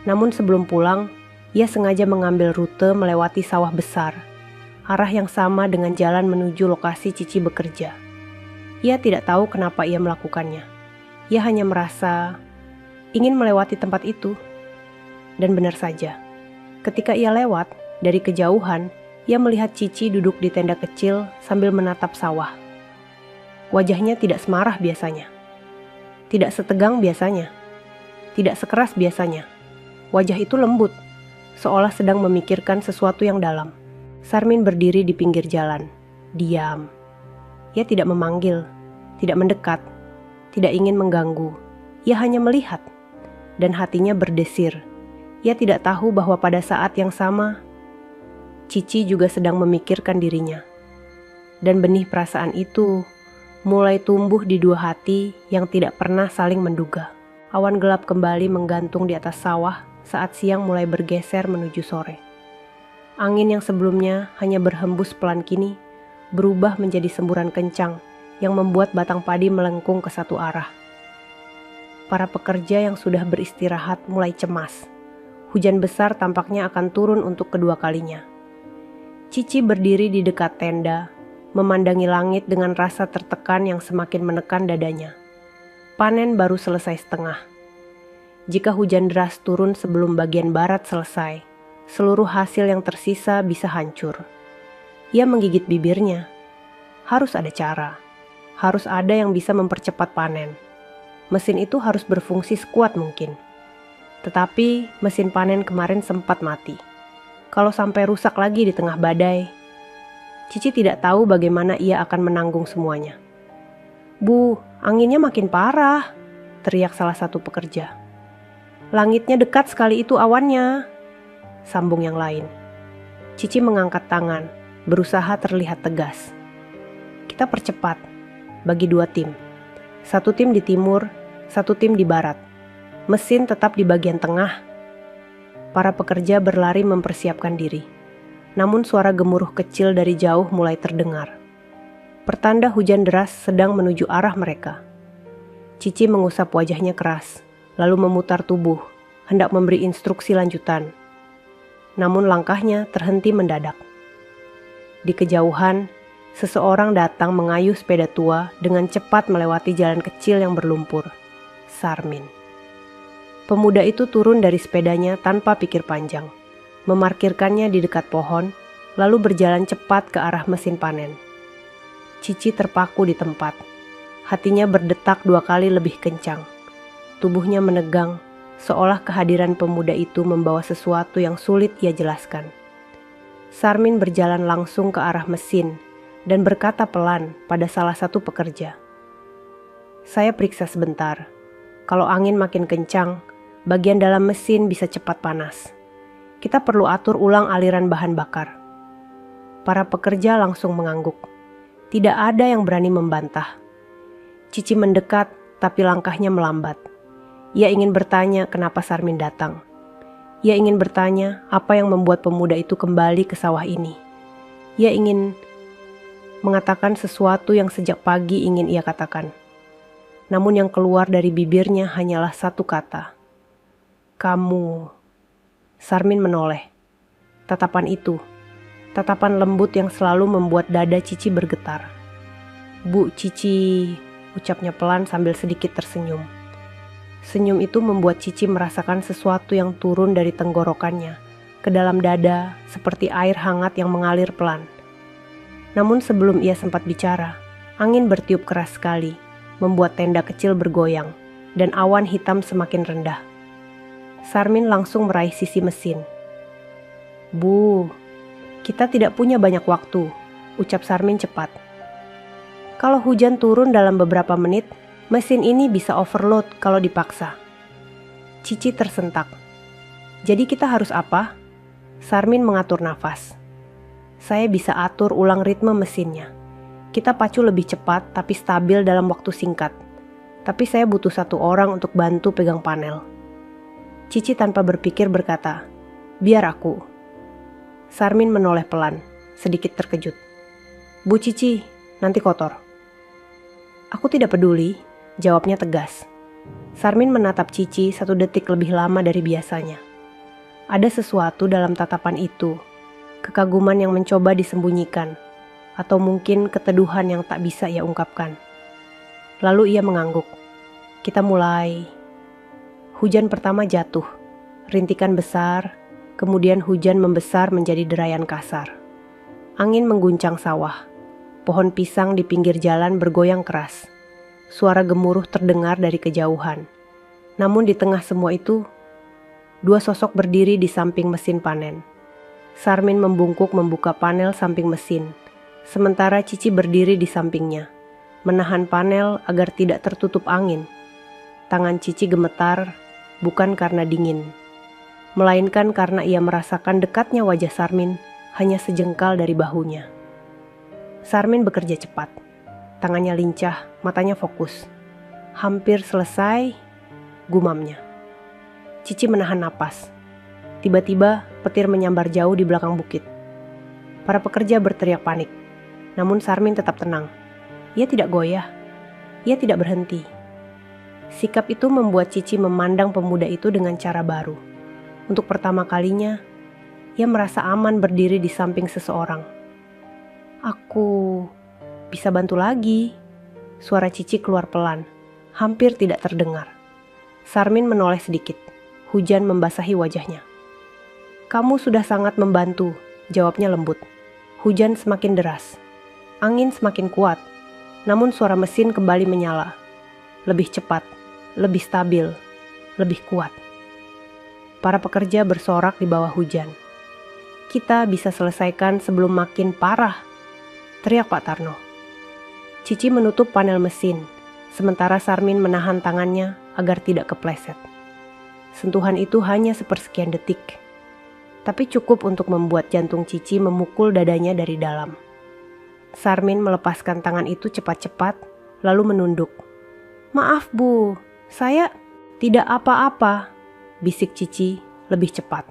Namun sebelum pulang, ia sengaja mengambil rute melewati sawah besar, arah yang sama dengan jalan menuju lokasi Cici bekerja. Ia tidak tahu kenapa ia melakukannya. Ia hanya merasa ingin melewati tempat itu. Dan benar saja, ketika ia lewat, dari kejauhan, ia melihat Cici duduk di tenda kecil sambil menatap sawah. Wajahnya tidak semarah biasanya, tidak setegang biasanya, tidak sekeras biasanya. Wajah itu lembut, seolah sedang memikirkan sesuatu yang dalam. Sarmin berdiri di pinggir jalan, diam. Ia tidak memanggil, tidak mendekat, tidak ingin mengganggu. Ia hanya melihat, dan hatinya berdesir. Ia tidak tahu bahwa pada saat yang sama, Cici juga sedang memikirkan dirinya. Dan benih perasaan itu mulai tumbuh di dua hati yang tidak pernah saling menduga. Awan gelap kembali menggantung di atas sawah saat siang mulai bergeser menuju sore. Angin yang sebelumnya hanya berhembus pelan kini berubah menjadi semburan kencang yang membuat batang padi melengkung ke satu arah. Para pekerja yang sudah beristirahat mulai cemas. Hujan besar tampaknya akan turun untuk kedua kalinya. Cici berdiri di dekat tenda, memandangi langit dengan rasa tertekan yang semakin menekan dadanya. Panen baru selesai setengah. Jika hujan deras turun sebelum bagian barat selesai, seluruh hasil yang tersisa bisa hancur. Ia menggigit bibirnya. Harus ada cara. Harus ada yang bisa mempercepat panen. Mesin itu harus berfungsi sekuat mungkin. Tetapi mesin panen kemarin sempat mati. Kalau sampai rusak lagi di tengah badai, Cici tidak tahu bagaimana ia akan menanggung semuanya. "Bu, anginnya makin parah," teriak salah satu pekerja. "Langitnya dekat sekali itu awannya," sambung yang lain. Cici mengangkat tangan, berusaha terlihat tegas. "Kita percepat, bagi dua tim. Satu tim di timur, satu tim di barat. Mesin tetap di bagian tengah." Para pekerja berlari mempersiapkan diri. Namun suara gemuruh kecil dari jauh mulai terdengar. Pertanda hujan deras sedang menuju arah mereka. Cici mengusap wajahnya keras, lalu memutar tubuh, hendak memberi instruksi lanjutan. Namun langkahnya terhenti mendadak. Di kejauhan, seseorang datang mengayuh sepeda tua dengan cepat melewati jalan kecil yang berlumpur. Sarmin. Pemuda itu turun dari sepedanya tanpa pikir panjang, memarkirkannya di dekat pohon, lalu berjalan cepat ke arah mesin panen. Cici terpaku di tempat. Hatinya berdetak 2 kali lebih kencang. Tubuhnya menegang, seolah kehadiran pemuda itu membawa sesuatu yang sulit ia jelaskan. Sarmin berjalan langsung ke arah mesin dan berkata pelan pada salah satu pekerja. "Saya periksa sebentar. Kalau angin makin kencang, bagian dalam mesin bisa cepat panas. Kita perlu atur ulang aliran bahan bakar." Para pekerja langsung mengangguk. Tidak ada yang berani membantah. Cici mendekat, tapi langkahnya melambat. Ia ingin bertanya kenapa Sarmin datang. Ia ingin bertanya apa yang membuat pemuda itu kembali ke sawah ini. Ia ingin mengatakan sesuatu yang sejak pagi ingin ia katakan. Namun yang keluar dari bibirnya hanyalah satu kata. "Kamu." Sarmin menoleh. Tatapan itu, tatapan lembut yang selalu membuat dada Cici bergetar. "Bu Cici," ucapnya pelan sambil sedikit tersenyum. Senyum itu membuat Cici merasakan sesuatu yang turun dari tenggorokannya ke dalam dada seperti air hangat yang mengalir pelan. Namun sebelum ia sempat bicara, angin bertiup keras sekali, membuat tenda kecil bergoyang dan awan hitam semakin rendah. Sarmin langsung meraih sisi mesin. "Bu, kita tidak punya banyak waktu," ucap Sarmin cepat. "Kalau hujan turun dalam beberapa menit, mesin ini bisa overload kalau dipaksa." Cici tersentak. "Jadi kita harus apa?" Sarmin mengatur nafas. "Saya bisa atur ulang ritme mesinnya. Kita pacu lebih cepat tapi stabil dalam waktu singkat. Tapi saya butuh 1 orang untuk bantu pegang panel." Cici tanpa berpikir berkata, "Biar aku." Sarmin menoleh pelan. sedikit terkejut. "Bu Cici, nanti kotor." "Aku tidak peduli," jawabnya tegas. Sarmin menatap Cici 1 detik lebih lama dari biasanya. Ada sesuatu dalam tatapan itu, kekaguman yang mencoba disembunyikan, atau mungkin keteduhan yang tak bisa ia ungkapkan. Lalu ia mengangguk. Kita mulai. Hujan pertama jatuh, rintikan besar, kemudian hujan membesar menjadi derayan kasar. Angin mengguncang sawah, pohon pisang di pinggir jalan bergoyang keras. Suara gemuruh terdengar dari kejauhan. Namun di tengah semua itu, 2 sosok berdiri di samping mesin panen. Sarmin membungkuk membuka panel samping mesin, sementara Cici berdiri di sampingnya, menahan panel agar tidak tertutup angin. Tangan Cici gemetar, bukan karena dingin, melainkan karena ia merasakan dekatnya wajah Sarmin hanya sejengkal dari bahunya. Sarmin bekerja cepat, tangannya lincah, matanya fokus. "Hampir selesai," gumamnya. Cici menahan napas. Tiba-tiba petir menyambar jauh di belakang bukit. Para pekerja berteriak panik, namun Sarmin tetap tenang. Ia tidak goyah, ia tidak berhenti. Sikap itu membuat Cici memandang pemuda itu dengan cara baru. Untuk pertama kalinya, ia merasa aman berdiri di samping seseorang. "Aku bisa bantu lagi," suara Cici keluar pelan, hampir tidak terdengar. Sarmin menoleh sedikit, hujan membasahi wajahnya. "Kamu sudah sangat membantu," jawabnya lembut. Hujan semakin deras, angin semakin kuat, namun suara mesin kembali menyala. Lebih cepat, lebih stabil, lebih kuat. Para pekerja bersorak di bawah hujan. "Kita bisa selesaikan sebelum makin parah," teriak Pak Tarno. Cici menutup panel mesin, sementara Sarmin menahan tangannya agar tidak kepleset. Sentuhan itu hanya sepersekian detik, tapi cukup untuk membuat jantung Cici memukul dadanya dari dalam. Sarmin melepaskan tangan itu cepat-cepat, lalu menunduk. "Maaf Bu, saya tidak apa-apa," bisik Cici lebih cepat.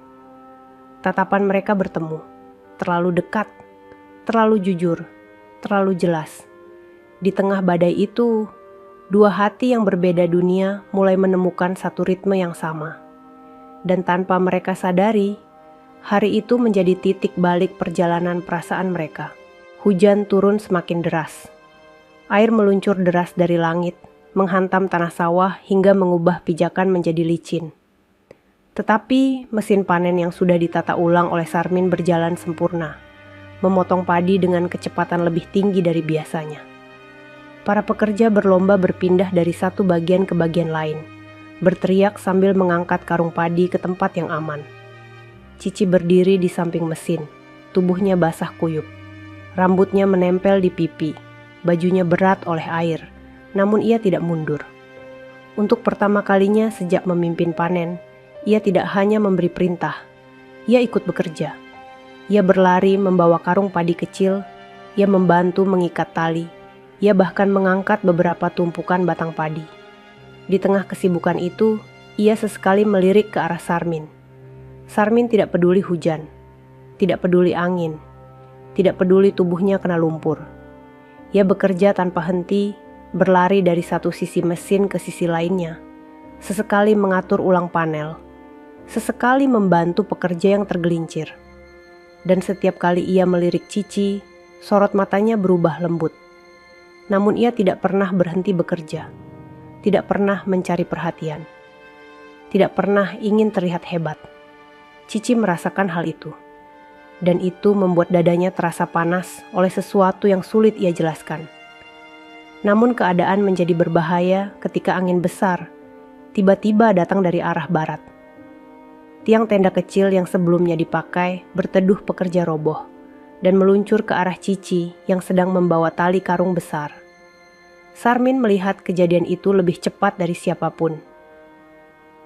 Tatapan mereka bertemu, terlalu dekat, terlalu jujur, terlalu jelas. Di tengah badai itu, 2 hati yang berbeda dunia mulai menemukan satu ritme yang sama. Dan tanpa mereka sadari, hari itu menjadi titik balik perjalanan perasaan mereka. Hujan turun semakin deras. Air meluncur deras dari langit, menghantam tanah sawah hingga mengubah pijakan menjadi licin. Tetapi mesin panen yang sudah ditata ulang oleh Sarmin berjalan sempurna, memotong padi dengan kecepatan lebih tinggi dari biasanya. Para pekerja berlomba berpindah dari satu bagian ke bagian lain, berteriak sambil mengangkat karung padi ke tempat yang aman. Cici berdiri di samping mesin, tubuhnya basah kuyup. Rambutnya menempel di pipi, bajunya berat oleh air, namun ia tidak mundur. Untuk pertama kalinya sejak memimpin panen, ia tidak hanya memberi perintah, ia ikut bekerja. Ia berlari membawa karung padi kecil, ia membantu mengikat tali, ia bahkan mengangkat beberapa tumpukan batang padi. Di tengah kesibukan itu, ia sesekali melirik ke arah Sarmin. Sarmin tidak peduli hujan, tidak peduli angin, tidak peduli tubuhnya kena lumpur. Ia bekerja tanpa henti, berlari dari satu sisi mesin ke sisi lainnya, sesekali mengatur ulang panel, sesekali membantu pekerja yang tergelincir. Dan setiap kali ia melirik Cici, sorot matanya berubah lembut. Namun ia tidak pernah berhenti bekerja, tidak pernah mencari perhatian, tidak pernah ingin terlihat hebat. Cici merasakan hal itu, dan itu membuat dadanya terasa panas oleh sesuatu yang sulit ia jelaskan. Namun keadaan menjadi berbahaya ketika angin besar tiba-tiba datang dari arah barat. Tiang tenda kecil yang sebelumnya dipakai berteduh pekerja roboh dan meluncur ke arah Cici yang sedang membawa tali karung besar. Sarmin melihat kejadian itu lebih cepat dari siapapun.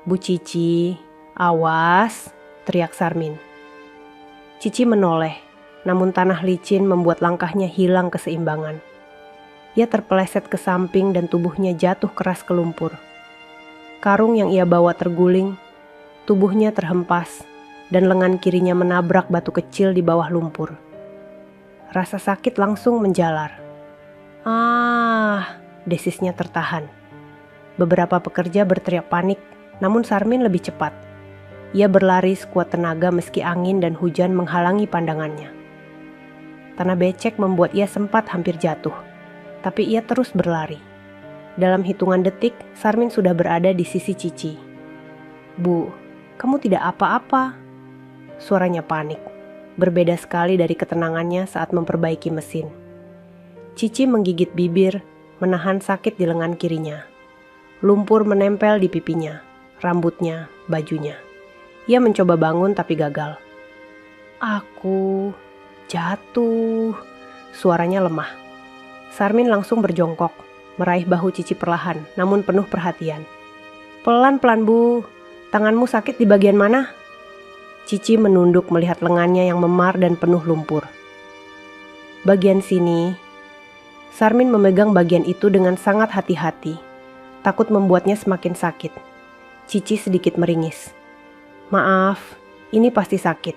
"Bu Cici, awas!" teriak Sarmin. Cici menoleh, namun tanah licin membuat langkahnya hilang keseimbangan. Ia terpeleset ke samping dan tubuhnya jatuh keras ke lumpur. Karung yang ia bawa terguling, tubuhnya terhempas, dan lengan kirinya menabrak batu kecil di bawah lumpur. Rasa sakit langsung menjalar. Desisnya tertahan. Beberapa pekerja berteriak panik, namun Sarmin lebih cepat. Ia berlari sekuat tenaga meski angin dan hujan menghalangi pandangannya. Tanah becek membuat ia sempat hampir jatuh, tapi ia terus berlari. Dalam hitungan detik, Sarmin sudah berada di sisi Cici. "Bu, kamu tidak apa-apa?" Suaranya panik, berbeda sekali dari ketenangannya saat memperbaiki mesin. Cici menggigit bibir, menahan sakit di lengan kirinya. Lumpur menempel di pipinya, rambutnya, bajunya. Ia mencoba bangun tapi gagal. "Aku jatuh." Suaranya lemah. Sarmin langsung berjongkok, meraih bahu Cici perlahan, namun penuh perhatian. "Pelan-pelan, Bu. Tanganmu sakit di bagian mana?" Cici menunduk melihat lengannya yang memar dan penuh lumpur. "Bagian sini." Sarmin memegang bagian itu dengan sangat hati-hati, takut membuatnya semakin sakit. Cici sedikit meringis. "Maaf, ini pasti sakit."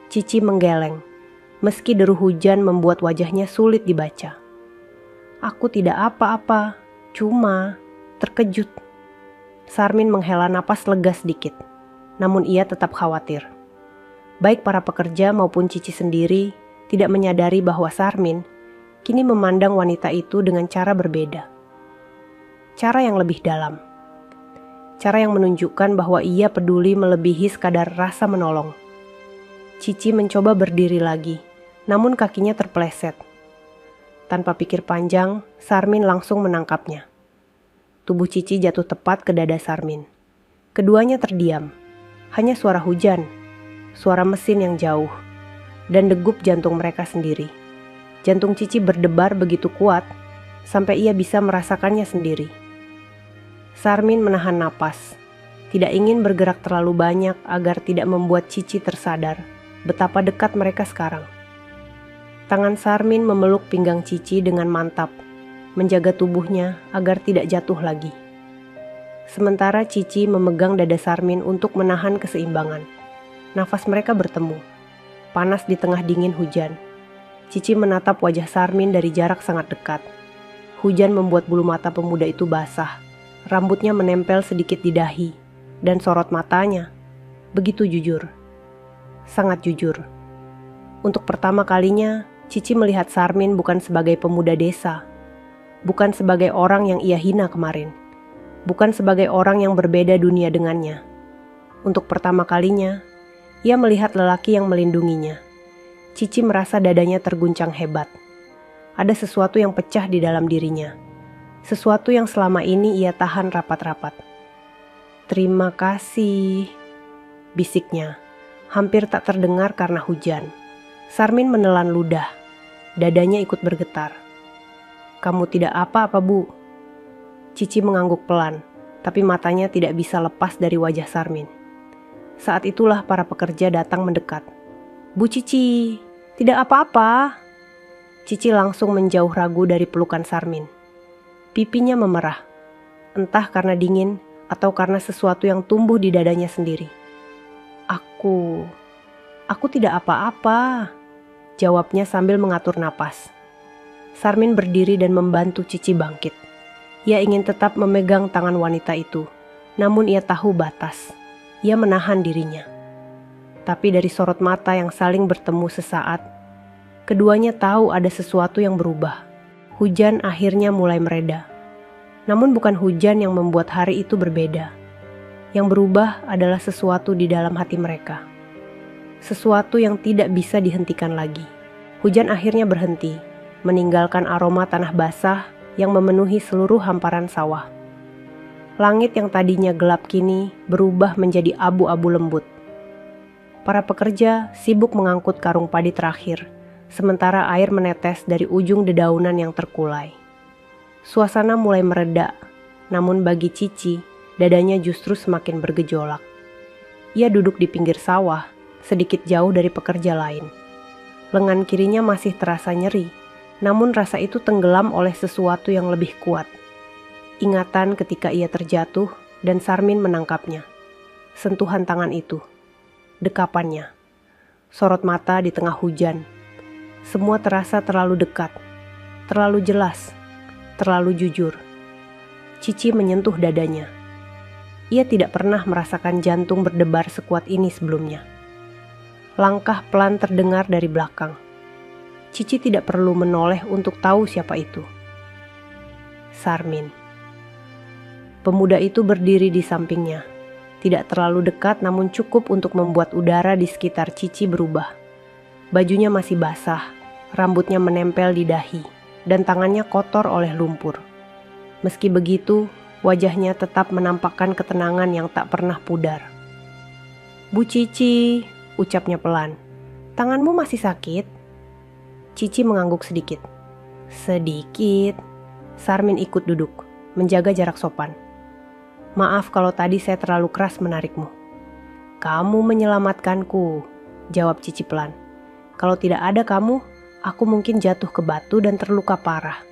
Cici menggeleng, meski deru hujan membuat wajahnya sulit dibaca. "Aku tidak apa-apa, cuma terkejut." Sarmin menghela napas lega sedikit, namun ia tetap khawatir. Baik para pekerja maupun Cici sendiri tidak menyadari bahwa Sarmin kini memandang wanita itu dengan cara berbeda. Cara yang lebih dalam. Cara yang menunjukkan bahwa ia peduli melebihi sekadar rasa menolong. Cici mencoba berdiri lagi, namun kakinya terpeleset. Tanpa pikir panjang, Sarmin langsung menangkapnya. Tubuh Cici jatuh tepat ke dada Sarmin. Keduanya terdiam. Hanya suara hujan, suara mesin yang jauh, dan degup jantung mereka sendiri. Jantung Cici berdebar begitu kuat, sampai ia bisa merasakannya sendiri. Sarmin menahan napas, tidak ingin bergerak terlalu banyak agar tidak membuat Cici tersadar betapa dekat mereka sekarang. Tangan Sarmin memeluk pinggang Cici dengan mantap, menjaga tubuhnya agar tidak jatuh lagi. Sementara Cici memegang dada Sarmin untuk menahan keseimbangan. Nafas mereka bertemu, panas di tengah dingin hujan. Cici menatap wajah Sarmin dari jarak sangat dekat. Hujan membuat bulu mata pemuda itu basah, rambutnya menempel sedikit di dahi, dan sorot matanya begitu jujur. Sangat jujur. Untuk pertama kalinya, Cici melihat Sarmin bukan sebagai pemuda desa, bukan sebagai orang yang ia hina kemarin, bukan sebagai orang yang berbeda dunia dengannya. Untuk pertama kalinya, ia melihat lelaki yang melindunginya. Cici merasa dadanya terguncang hebat. Ada sesuatu yang pecah di dalam dirinya. Sesuatu yang selama ini ia tahan rapat-rapat. "Terima kasih," bisiknya. Hampir tak terdengar karena hujan. Sarmin menelan ludah. Dadanya ikut bergetar. "Kamu tidak apa-apa, Bu." Cici mengangguk pelan, tapi matanya tidak bisa lepas dari wajah Sarmin. Saat itulah para pekerja datang mendekat. "Bu Cici, tidak apa-apa." Cici langsung menjauh ragu dari pelukan Sarmin. Pipinya memerah, entah karena dingin atau karena sesuatu yang tumbuh di dadanya sendiri. Aku tidak apa-apa," jawabnya sambil mengatur napas. Sarmin berdiri dan membantu Cici bangkit. Ia ingin tetap memegang tangan wanita itu, namun ia tahu batas. Ia menahan dirinya. Tapi dari sorot mata yang saling bertemu sesaat, keduanya tahu ada sesuatu yang berubah. Hujan akhirnya mulai mereda. Namun bukan hujan yang membuat hari itu berbeda. Yang berubah adalah sesuatu di dalam hati mereka. Sesuatu yang tidak bisa dihentikan lagi. Hujan akhirnya berhenti, meninggalkan aroma tanah basah yang memenuhi seluruh hamparan sawah. Langit yang tadinya gelap kini berubah menjadi abu-abu lembut. Para pekerja sibuk mengangkut karung padi terakhir, sementara air menetes dari ujung dedaunan yang terkulai. Suasana mulai mereda, namun bagi Cici, dadanya justru semakin bergejolak. Ia duduk di pinggir sawah, sedikit jauh dari pekerja lain. Lengan kirinya masih terasa nyeri, namun rasa itu tenggelam oleh sesuatu yang lebih kuat. Ingatan ketika ia terjatuh dan Sarmin menangkapnya. Sentuhan tangan itu, dekapannya, sorot mata di tengah hujan. Semua terasa terlalu dekat, terlalu jelas, terlalu jujur. Cici menyentuh dadanya. Ia tidak pernah merasakan jantung berdebar sekuat ini sebelumnya. Langkah pelan terdengar dari belakang. Cici tidak perlu menoleh untuk tahu siapa itu. Sarmin. Pemuda itu berdiri di sampingnya. Tidak terlalu dekat namun cukup untuk membuat udara di sekitar Cici berubah. Bajunya masih basah, rambutnya menempel di dahi, dan tangannya kotor oleh lumpur. Meski begitu, wajahnya tetap menampakkan ketenangan yang tak pernah pudar. "Bu Cici," ucapnya pelan. "Tanganmu masih sakit?" Cici mengangguk sedikit. "Sedikit." Sarmin ikut duduk, menjaga jarak sopan. "Maaf kalau tadi saya terlalu keras menarikmu." "Kamu menyelamatkanku," jawab Cici pelan. "Kalau tidak ada kamu, aku mungkin jatuh ke batu dan terluka parah."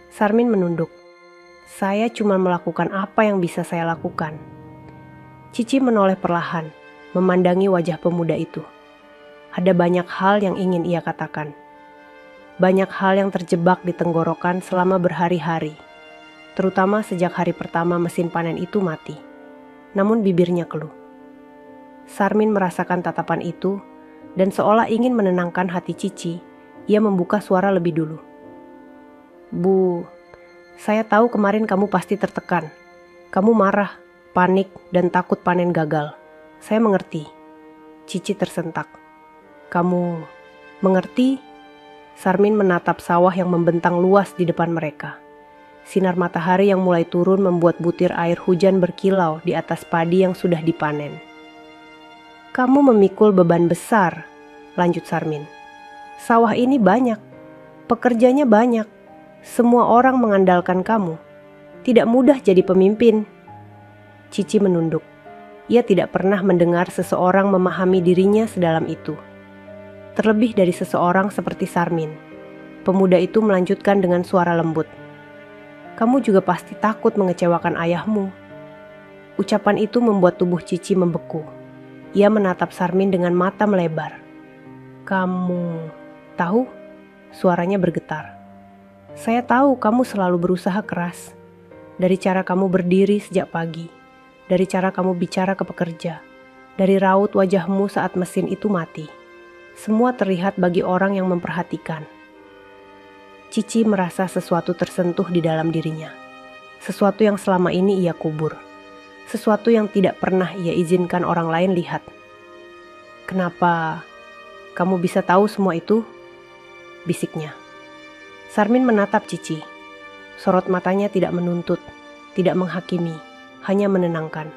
Sarmin menunduk. "Saya cuma melakukan apa yang bisa saya lakukan." Cici menoleh perlahan, memandangi wajah pemuda itu. Ada banyak hal yang ingin ia katakan. Banyak hal yang terjebak di tenggorokan selama berhari-hari, terutama sejak hari pertama mesin panen itu mati. Namun bibirnya keluh. Sarmin merasakan tatapan itu, dan seolah ingin menenangkan hati Cici, ia membuka suara lebih dulu. "Bu, saya tahu kemarin kamu pasti tertekan. Kamu marah, panik, dan takut panen gagal. Saya mengerti." Cici tersentak. "Kamu mengerti?" Sarmin menatap sawah yang membentang luas di depan mereka. Sinar matahari yang mulai turun membuat butir air hujan berkilau di atas padi yang sudah dipanen. "Kamu memikul beban besar," lanjut Sarmin. "Sawah ini banyak, pekerjanya banyak. Semua orang mengandalkan kamu. Tidak mudah jadi pemimpin." Cici menunduk. Ia tidak pernah mendengar seseorang memahami dirinya sedalam itu. Terlebih dari seseorang seperti Sarmin. Pemuda itu melanjutkan dengan suara lembut. "Kamu juga pasti takut mengecewakan ayahmu." Ucapan itu membuat tubuh Cici membeku. Ia menatap Sarmin dengan mata melebar. "Kamu tahu?" Suaranya bergetar. "Saya tahu kamu selalu berusaha keras. Dari cara kamu berdiri sejak pagi, dari cara kamu bicara ke pekerja, dari raut wajahmu saat mesin itu mati. Semua terlihat bagi orang yang memperhatikan." Cici merasa sesuatu tersentuh di dalam dirinya. Sesuatu yang selama ini ia kubur. Sesuatu yang tidak pernah ia izinkan orang lain lihat. "Kenapa kamu bisa tahu semua itu?" bisiknya. Sarmin menatap Cici. Sorot matanya tidak menuntut, tidak menghakimi, hanya menenangkan.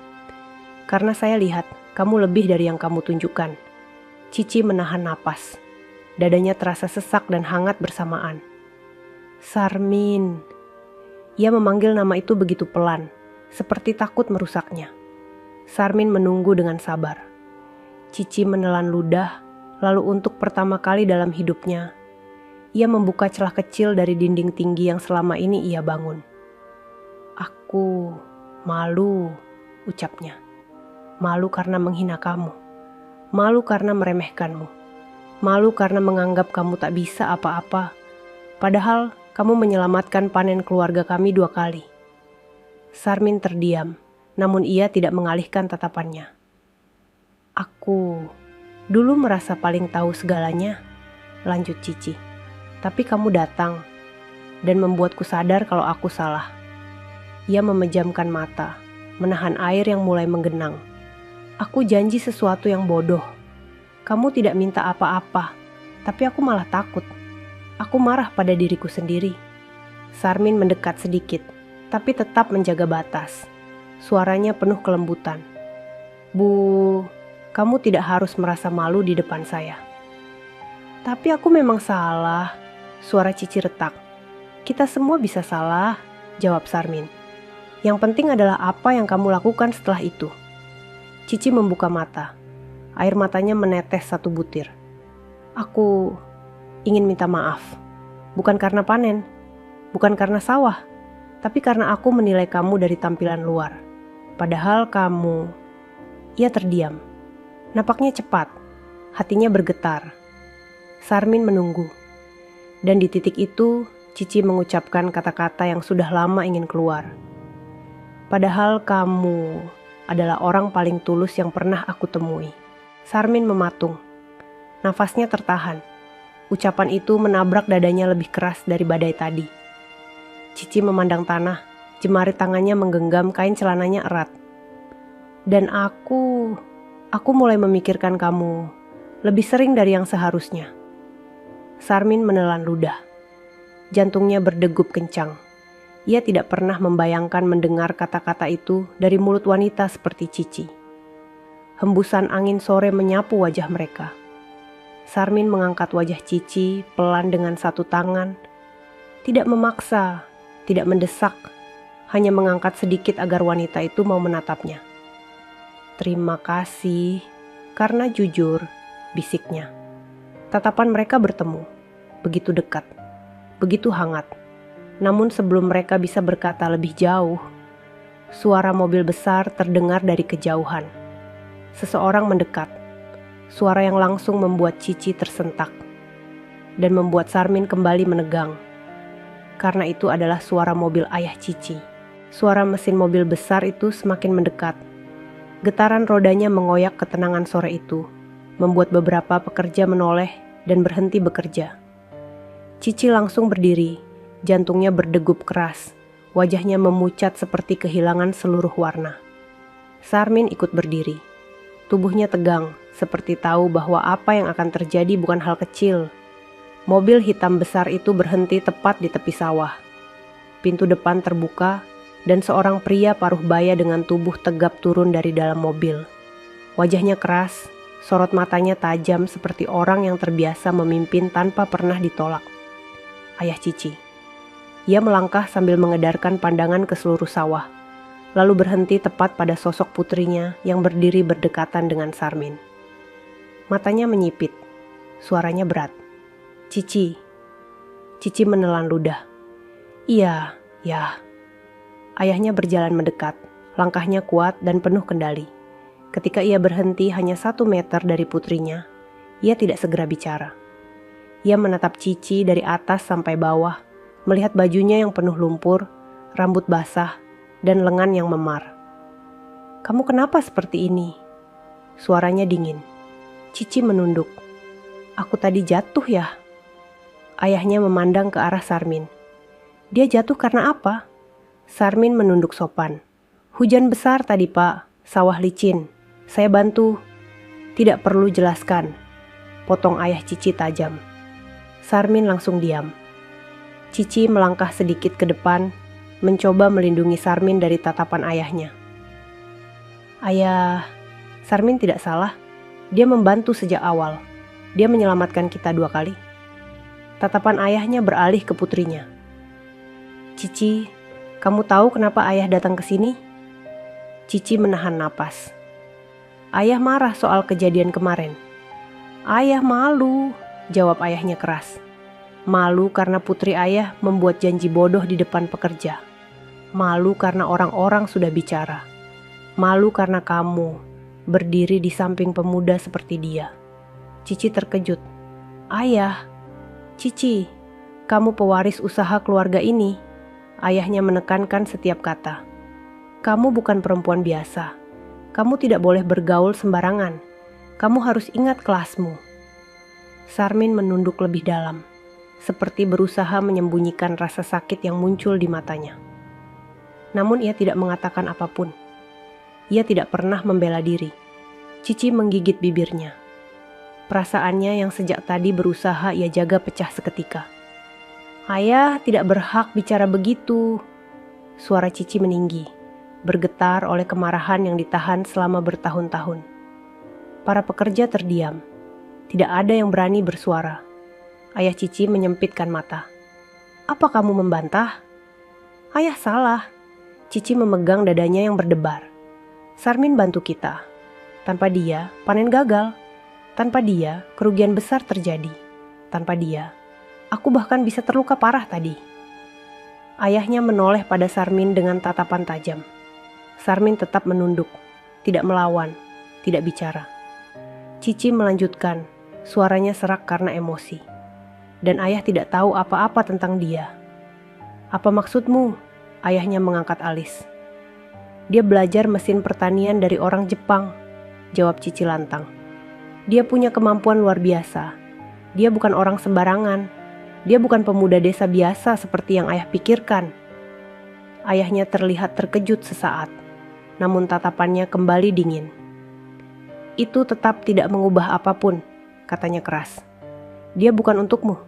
"Karena saya lihat kamu lebih dari yang kamu tunjukkan." Cici menahan napas. Dadanya terasa sesak dan hangat bersamaan. "Sarmin." Ia memanggil nama itu begitu pelan, seperti takut merusaknya. Sarmin menunggu dengan sabar. Cici menelan ludah, lalu untuk pertama kali dalam hidupnya, ia membuka celah kecil dari dinding tinggi yang selama ini ia bangun. "Aku malu," ucapnya. "Malu karena menghina kamu. Malu karena meremehkanmu. Malu karena menganggap kamu tak bisa apa-apa. Padahal kamu menyelamatkan panen keluarga kami 2 kali." Sarmin terdiam, namun ia tidak mengalihkan tatapannya. "Aku dulu merasa paling tahu segalanya," lanjut Cici. "Tapi kamu datang dan membuatku sadar kalau aku salah." Ia memejamkan mata, menahan air yang mulai menggenang. "Aku janji sesuatu yang bodoh. Kamu tidak minta apa-apa, tapi aku malah takut. Aku marah pada diriku sendiri." Sarmin mendekat sedikit, tapi tetap menjaga batas. Suaranya penuh kelembutan. "Bu, kamu tidak harus merasa malu di depan saya." "Tapi aku memang salah," suara Cici retak. "Kita semua bisa salah," jawab Sarmin. "Yang penting adalah apa yang kamu lakukan setelah itu." Cici membuka mata. Air matanya menetes 1 butir. "Aku ingin minta maaf. Bukan karena panen, bukan karena sawah, tapi karena aku menilai kamu dari tampilan luar. Padahal kamu..." Ia terdiam. Napaknya cepat, hatinya bergetar. Sarmin menunggu. Dan di titik itu, Cici mengucapkan kata-kata yang sudah lama ingin keluar. Padahal kamu adalah orang paling tulus yang pernah aku temui. Sarmin mematung. Nafasnya tertahan. Ucapan itu menabrak dadanya lebih keras dari badai tadi. Cici memandang tanah, jemari tangannya menggenggam kain celananya erat. Dan aku mulai memikirkan kamu lebih sering dari yang seharusnya. Sarmin menelan ludah. Jantungnya berdegup kencang. Ia tidak pernah membayangkan mendengar kata-kata itu dari mulut wanita seperti Cici. Hembusan angin sore menyapu wajah mereka. Sarmin mengangkat wajah Cici pelan dengan satu tangan. Tidak memaksa, tidak mendesak, hanya mengangkat sedikit agar wanita itu mau menatapnya. Terima kasih, karena jujur, bisiknya. Tatapan mereka bertemu, begitu dekat, begitu hangat. Namun sebelum mereka bisa berkata lebih jauh, suara mobil besar terdengar dari kejauhan. Seseorang mendekat, suara yang langsung membuat Cici tersentak dan membuat Sarmin kembali menegang. Karena itu adalah suara mobil ayah Cici. Suara mesin mobil besar itu semakin mendekat. Getaran rodanya mengoyak ketenangan sore itu, membuat beberapa pekerja menoleh dan berhenti bekerja. Cici langsung berdiri, jantungnya berdegup keras, wajahnya memucat seperti kehilangan seluruh warna. Sarmin ikut berdiri. Tubuhnya tegang, seperti tahu bahwa apa yang akan terjadi bukan hal kecil. Mobil hitam besar itu berhenti tepat di tepi sawah. Pintu depan terbuka, dan seorang pria paruh baya dengan tubuh tegap turun dari dalam mobil. Wajahnya keras, sorot matanya tajam seperti orang yang terbiasa memimpin tanpa pernah ditolak. Ayah Cici. Ia melangkah sambil mengedarkan pandangan ke seluruh sawah, lalu berhenti tepat pada sosok putrinya yang berdiri berdekatan dengan Sarmin. Matanya menyipit, suaranya berat. Cici. Cici menelan ludah. Iya, ya. Ayahnya berjalan mendekat, langkahnya kuat dan penuh kendali. Ketika ia berhenti hanya 1 meter dari putrinya, ia tidak segera bicara. Ia menatap Cici dari atas sampai bawah, melihat bajunya yang penuh lumpur, rambut basah, dan lengan yang memar. "Kamu kenapa seperti ini?" Suaranya dingin. Cici menunduk. "Aku tadi jatuh ya?" Ayahnya memandang ke arah Sarmin. "Dia jatuh karena apa?" Sarmin menunduk sopan. "Hujan besar tadi, Pak. Sawah licin. Saya bantu." "Tidak perlu jelaskan," potong ayah Cici tajam. Sarmin langsung diam. Cici melangkah sedikit ke depan, mencoba melindungi Sarmin dari tatapan ayahnya. "Ayah," Sarmin tidak salah. Dia membantu sejak awal. Dia menyelamatkan kita 2 kali. Tatapan ayahnya beralih ke putrinya. "Cici, kamu tahu kenapa ayah datang ke sini?" Cici menahan napas. "Ayah marah soal kejadian kemarin." "Ayah malu," jawab ayahnya keras. "Malu karena putri ayah membuat janji bodoh di depan pekerja. Malu karena orang-orang sudah bicara. Malu karena kamu berdiri di samping pemuda seperti dia." Cici terkejut. "Ayah." "Cici, kamu pewaris usaha keluarga ini." Ayahnya menekankan setiap kata. "Kamu bukan perempuan biasa. Kamu tidak boleh bergaul sembarangan. Kamu harus ingat kelasmu." Sarmin menunduk lebih dalam, seperti berusaha menyembunyikan rasa sakit yang muncul di matanya. Namun ia tidak mengatakan apapun. Ia tidak pernah membela diri. Cici menggigit bibirnya. Perasaannya yang sejak tadi berusaha ia jaga pecah seketika. "Ayah tidak berhak bicara begitu." Suara Cici meninggi, bergetar oleh kemarahan yang ditahan selama bertahun-tahun. Para pekerja terdiam. Tidak ada yang berani bersuara. Ayah Cici menyempitkan mata. "Apa kamu membantah?" "Ayah salah." Cici memegang dadanya yang berdebar. "Sarmin bantu kita. Tanpa dia, panen gagal. Tanpa dia, kerugian besar terjadi. Tanpa dia, aku bahkan bisa terluka parah tadi." Ayahnya menoleh pada Sarmin dengan tatapan tajam. Sarmin tetap menunduk, tidak melawan, tidak bicara. Cici melanjutkan, suaranya serak karena emosi. dan ayah tidak tahu apa-apa tentang dia. Apa maksudmu? Ayahnya mengangkat alis. Dia belajar mesin pertanian dari orang Jepang, jawab Cici lantang. Dia punya kemampuan luar biasa. Dia bukan orang sembarangan. Dia bukan pemuda desa biasa seperti yang ayah pikirkan. Ayahnya terlihat terkejut sesaat, namun tatapannya kembali dingin. Itu tetap tidak mengubah apapun, katanya keras. Dia bukan untukmu.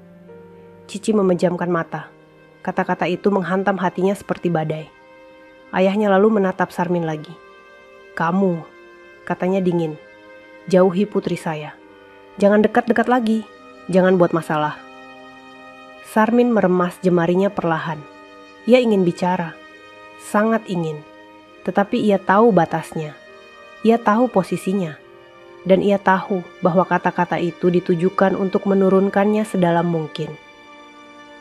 Cici memejamkan mata. Kata-kata itu menghantam hatinya seperti badai. Ayahnya lalu menatap Sarmin lagi. Kamu, katanya dingin. Jauhi putri saya. Jangan dekat-dekat lagi. Jangan buat masalah. Sarmin meremas jemarinya perlahan. Ia ingin bicara. Sangat ingin. Tetapi ia tahu batasnya. Ia tahu posisinya. Dan ia tahu bahwa kata-kata itu ditujukan untuk menurunkannya sedalam mungkin.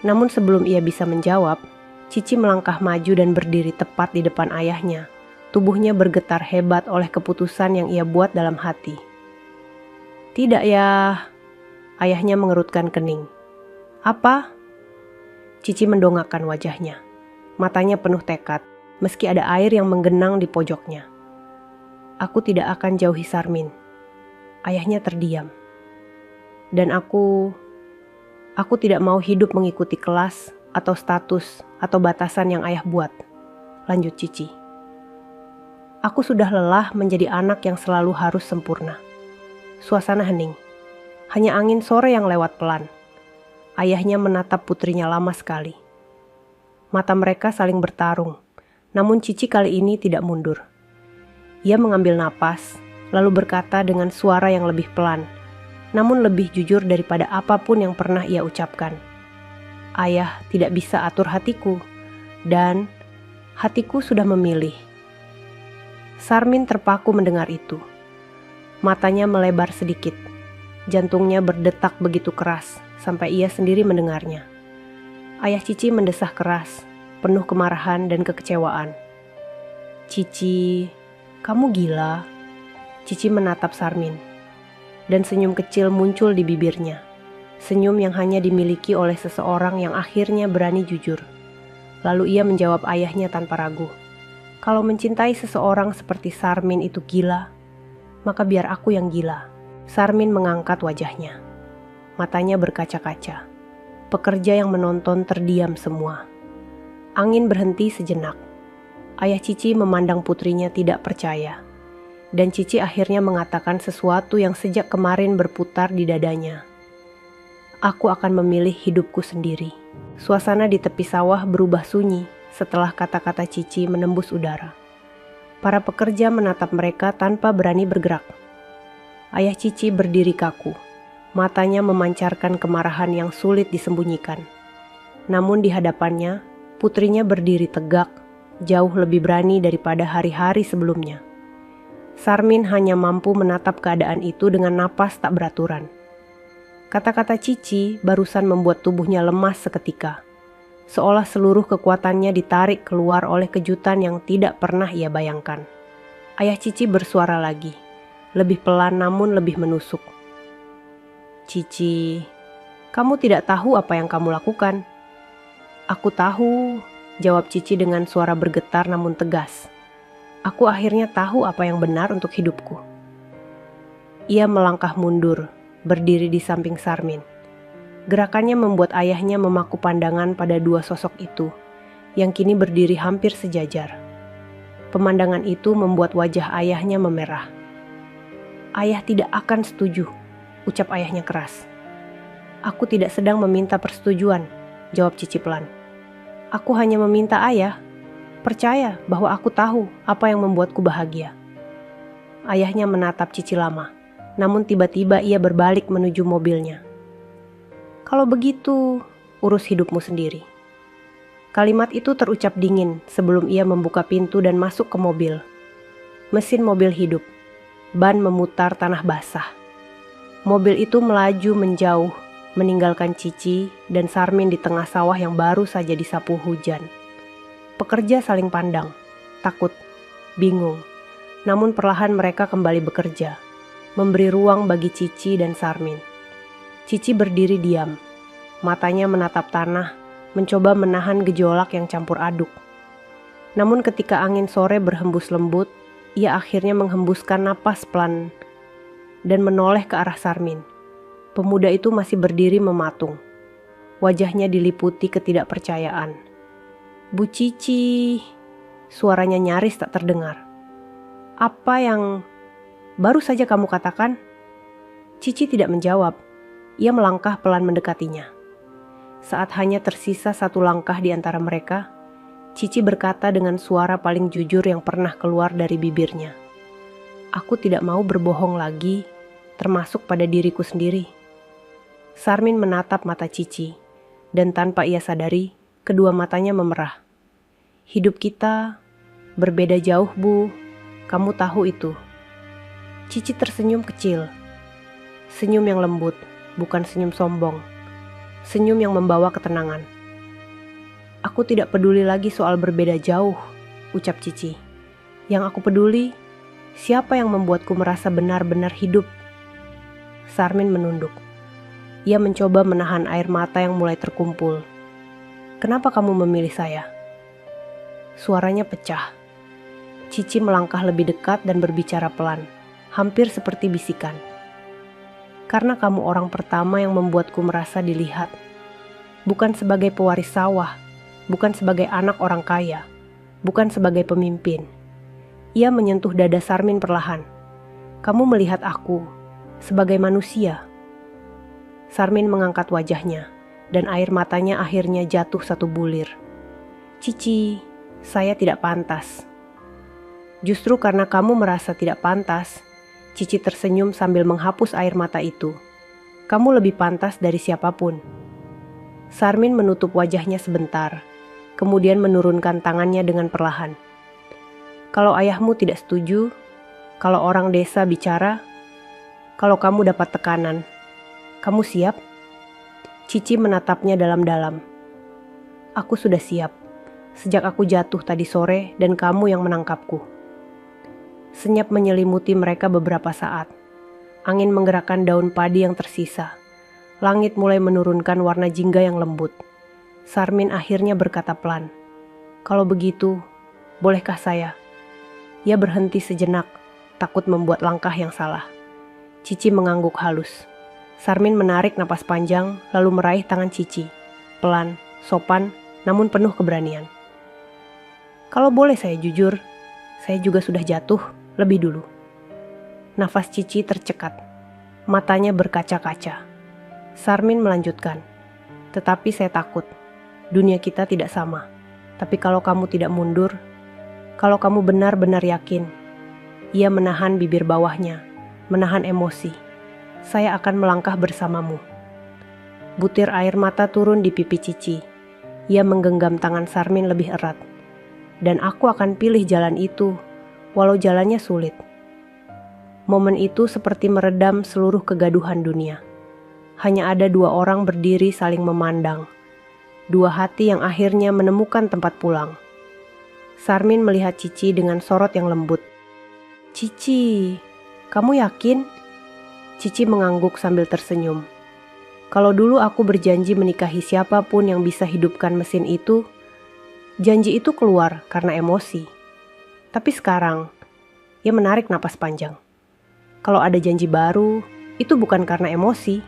Namun sebelum ia bisa menjawab, Cici melangkah maju dan berdiri tepat di depan ayahnya. Tubuhnya bergetar hebat oleh keputusan yang ia buat dalam hati. Tidak ya, ayahnya mengerutkan kening. Apa? Cici mendongakkan wajahnya. Matanya penuh tekad, meski ada air yang menggenang di pojoknya. Aku tidak akan jauhi Sarmin. Ayahnya terdiam. Dan aku tidak mau hidup mengikuti kelas atau status atau batasan yang ayah buat. Lanjut Cici. Aku sudah lelah menjadi anak yang selalu harus sempurna. Suasana hening. Hanya angin sore yang lewat pelan. Ayahnya menatap putrinya lama sekali. Mata mereka saling bertarung. Namun Cici kali ini tidak mundur. Ia mengambil napas, lalu berkata dengan suara yang lebih pelan, namun lebih jujur daripada apapun yang pernah ia ucapkan. Ayah tidak bisa atur hatiku, dan hatiku sudah memilih. Sarmin terpaku mendengar itu. Matanya melebar sedikit. Jantungnya berdetak begitu keras, sampai ia sendiri mendengarnya. Ayah Cici mendesah keras, penuh kemarahan dan kekecewaan. Cici, kamu gila. Cici menatap Sarmin, dan senyum kecil muncul di bibirnya. Senyum yang hanya dimiliki oleh seseorang yang akhirnya berani jujur. Lalu ia menjawab ayahnya tanpa ragu. Kalau mencintai seseorang seperti Sarmin itu gila, maka biar aku yang gila. Sarmin mengangkat wajahnya. Matanya berkaca-kaca. Pekerja yang menonton terdiam semua. Angin berhenti sejenak. Ayah Cici memandang putrinya tidak percaya. Dan Cici akhirnya mengatakan sesuatu yang sejak kemarin berputar di dadanya. Aku akan memilih hidupku sendiri. Suasana di tepi sawah berubah sunyi setelah kata-kata Cici menembus udara. Para pekerja menatap mereka tanpa berani bergerak. Ayah Cici berdiri kaku. Matanya memancarkan kemarahan yang sulit disembunyikan. Namun di hadapannya, putrinya berdiri tegak, jauh lebih berani daripada hari-hari sebelumnya. Sarmin hanya mampu menatap keadaan itu dengan napas tak beraturan. Kata-kata Cici barusan membuat tubuhnya lemas seketika. Seolah seluruh kekuatannya ditarik keluar oleh kejutan yang tidak pernah ia bayangkan. Ayah Cici bersuara lagi, lebih pelan namun lebih menusuk. Cici, kamu tidak tahu apa yang kamu lakukan. Aku tahu, jawab Cici dengan suara bergetar namun tegas. Aku akhirnya tahu apa yang benar untuk hidupku. Ia melangkah mundur, berdiri di samping Sarmin. Gerakannya membuat ayahnya memaku pandangan pada dua sosok itu, yang kini berdiri hampir sejajar. Pemandangan itu membuat wajah ayahnya memerah. Ayah tidak akan setuju, ucap ayahnya keras. Aku tidak sedang meminta persetujuan, jawab Cici pelan. Aku hanya meminta ayah percaya bahwa aku tahu apa yang membuatku bahagia. Ayahnya menatap Cici lama, namun tiba-tiba ia berbalik menuju mobilnya. Kalau begitu, urus hidupmu sendiri. Kalimat itu terucap dingin sebelum ia membuka pintu dan masuk ke mobil. Mesin mobil hidup, ban memutar tanah basah. Mobil itu melaju menjauh, meninggalkan Cici dan Sarmin di tengah sawah yang baru saja disapu hujan. Pekerja saling pandang, takut, bingung. Namun perlahan mereka kembali bekerja, memberi ruang bagi Cici dan Sarmin. Cici berdiri diam. matanya menatap tanah, mencoba menahan gejolak yang campur aduk. Namun ketika angin sore berhembus lembut, ia akhirnya menghembuskan napas pelan dan menoleh ke arah Sarmin. Pemuda itu masih berdiri mematung. Wajahnya diliputi ketidakpercayaan. "Bu Cici," suaranya nyaris tak terdengar. "Apa yang baru saja kamu katakan?" Cici tidak menjawab. Ia melangkah pelan mendekatinya. Saat hanya tersisa satu langkah di antara mereka, Cici berkata dengan suara paling jujur yang pernah keluar dari bibirnya. "Aku tidak mau berbohong lagi, termasuk pada diriku sendiri." Sarmin menatap mata Cici, dan tanpa ia sadari, kedua matanya memerah. "Hidup kita berbeda jauh, Bu. Kamu tahu itu." Cici tersenyum kecil. Senyum yang lembut, bukan senyum sombong. Senyum yang membawa ketenangan. "Aku tidak peduli lagi soal berbeda jauh," ucap Cici. "Yang aku peduli, siapa yang membuatku merasa benar-benar hidup?" Sarmin menunduk. Ia mencoba menahan air mata yang mulai terkumpul. "Kenapa kamu memilih saya?" Suaranya pecah. Cici melangkah lebih dekat dan berbicara pelan, hampir seperti bisikan. "Karena kamu orang pertama yang membuatku merasa dilihat. Bukan sebagai pewaris sawah, bukan sebagai anak orang kaya, bukan sebagai pemimpin." Ia menyentuh dada Sarmin perlahan. "Kamu melihat aku sebagai manusia." Sarmin mengangkat wajahnya, dan air matanya akhirnya jatuh satu bulir. "Cici, saya tidak pantas." "Justru karena kamu merasa tidak pantas," Cici tersenyum sambil menghapus air mata itu, "kamu lebih pantas dari siapapun." Sarmin menutup wajahnya sebentar, kemudian menurunkan tangannya dengan perlahan. "Kalau ayahmu tidak setuju, kalau orang desa bicara, kalau kamu dapat tekanan, kamu siap?" Cici menatapnya dalam-dalam. "Aku sudah siap, sejak aku jatuh tadi sore dan kamu yang menangkapku." Senyap menyelimuti mereka beberapa saat. Angin menggerakkan daun padi yang tersisa. Langit mulai menurunkan warna jingga yang lembut. Sarmin akhirnya berkata pelan, "Kalau begitu, bolehkah saya?" Ia berhenti sejenak, takut membuat langkah yang salah. Cici mengangguk halus. Sarmin menarik napas panjang, lalu meraih tangan Cici. Pelan, sopan, namun penuh keberanian. "Kalau boleh saya jujur, saya juga sudah jatuh lebih dulu." Nafas Cici tercekat. Matanya berkaca-kaca. Sarmin melanjutkan, "Tetapi saya takut. Dunia kita tidak sama. Tapi kalau kamu tidak mundur, kalau kamu benar-benar yakin." Ia menahan bibir bawahnya, menahan emosi. "Saya akan melangkah bersamamu." Butir air mata turun di pipi Cici. Ia menggenggam tangan Sarmin lebih erat. "Dan aku akan pilih jalan itu, walau jalannya sulit." Momen itu seperti meredam seluruh kegaduhan dunia. Hanya ada dua orang berdiri saling memandang. Dua hati yang akhirnya menemukan tempat pulang. Sarmin melihat Cici dengan sorot yang lembut. "Cici, kamu yakin?" Cici mengangguk sambil tersenyum. "Kalau dulu aku berjanji menikahi siapapun yang bisa hidupkan mesin itu, janji itu keluar karena emosi. Tapi sekarang," ia menarik napas panjang, "kalau ada janji baru, itu bukan karena emosi."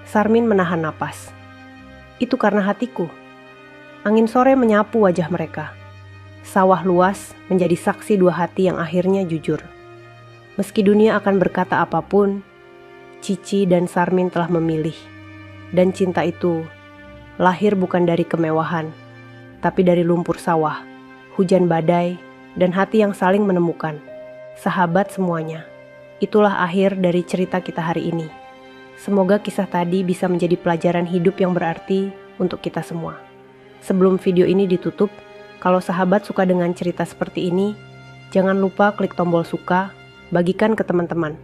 Sarmin menahan napas. "Itu karena hatiku." Angin sore menyapu wajah mereka. Sawah luas menjadi saksi dua hati yang akhirnya jujur. Meski dunia akan berkata apapun, Cici dan Sarmin telah memilih. Dan cinta itu lahir bukan dari kemewahan, tapi dari lumpur sawah, hujan badai, dan hati yang saling menemukan. Sahabat semuanya, itulah akhir dari cerita kita hari ini. Semoga kisah tadi bisa menjadi pelajaran hidup yang berarti untuk kita semua. Sebelum video ini ditutup, kalau sahabat suka dengan cerita seperti ini, jangan lupa klik tombol suka, bagikan ke teman-teman,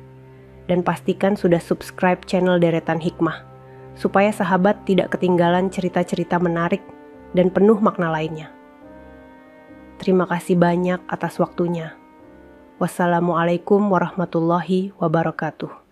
dan pastikan sudah subscribe channel Deretan Hikmah, supaya sahabat tidak ketinggalan cerita-cerita menarik dan penuh makna lainnya. Terima kasih banyak atas waktunya. Wassalamualaikum warahmatullahi wabarakatuh.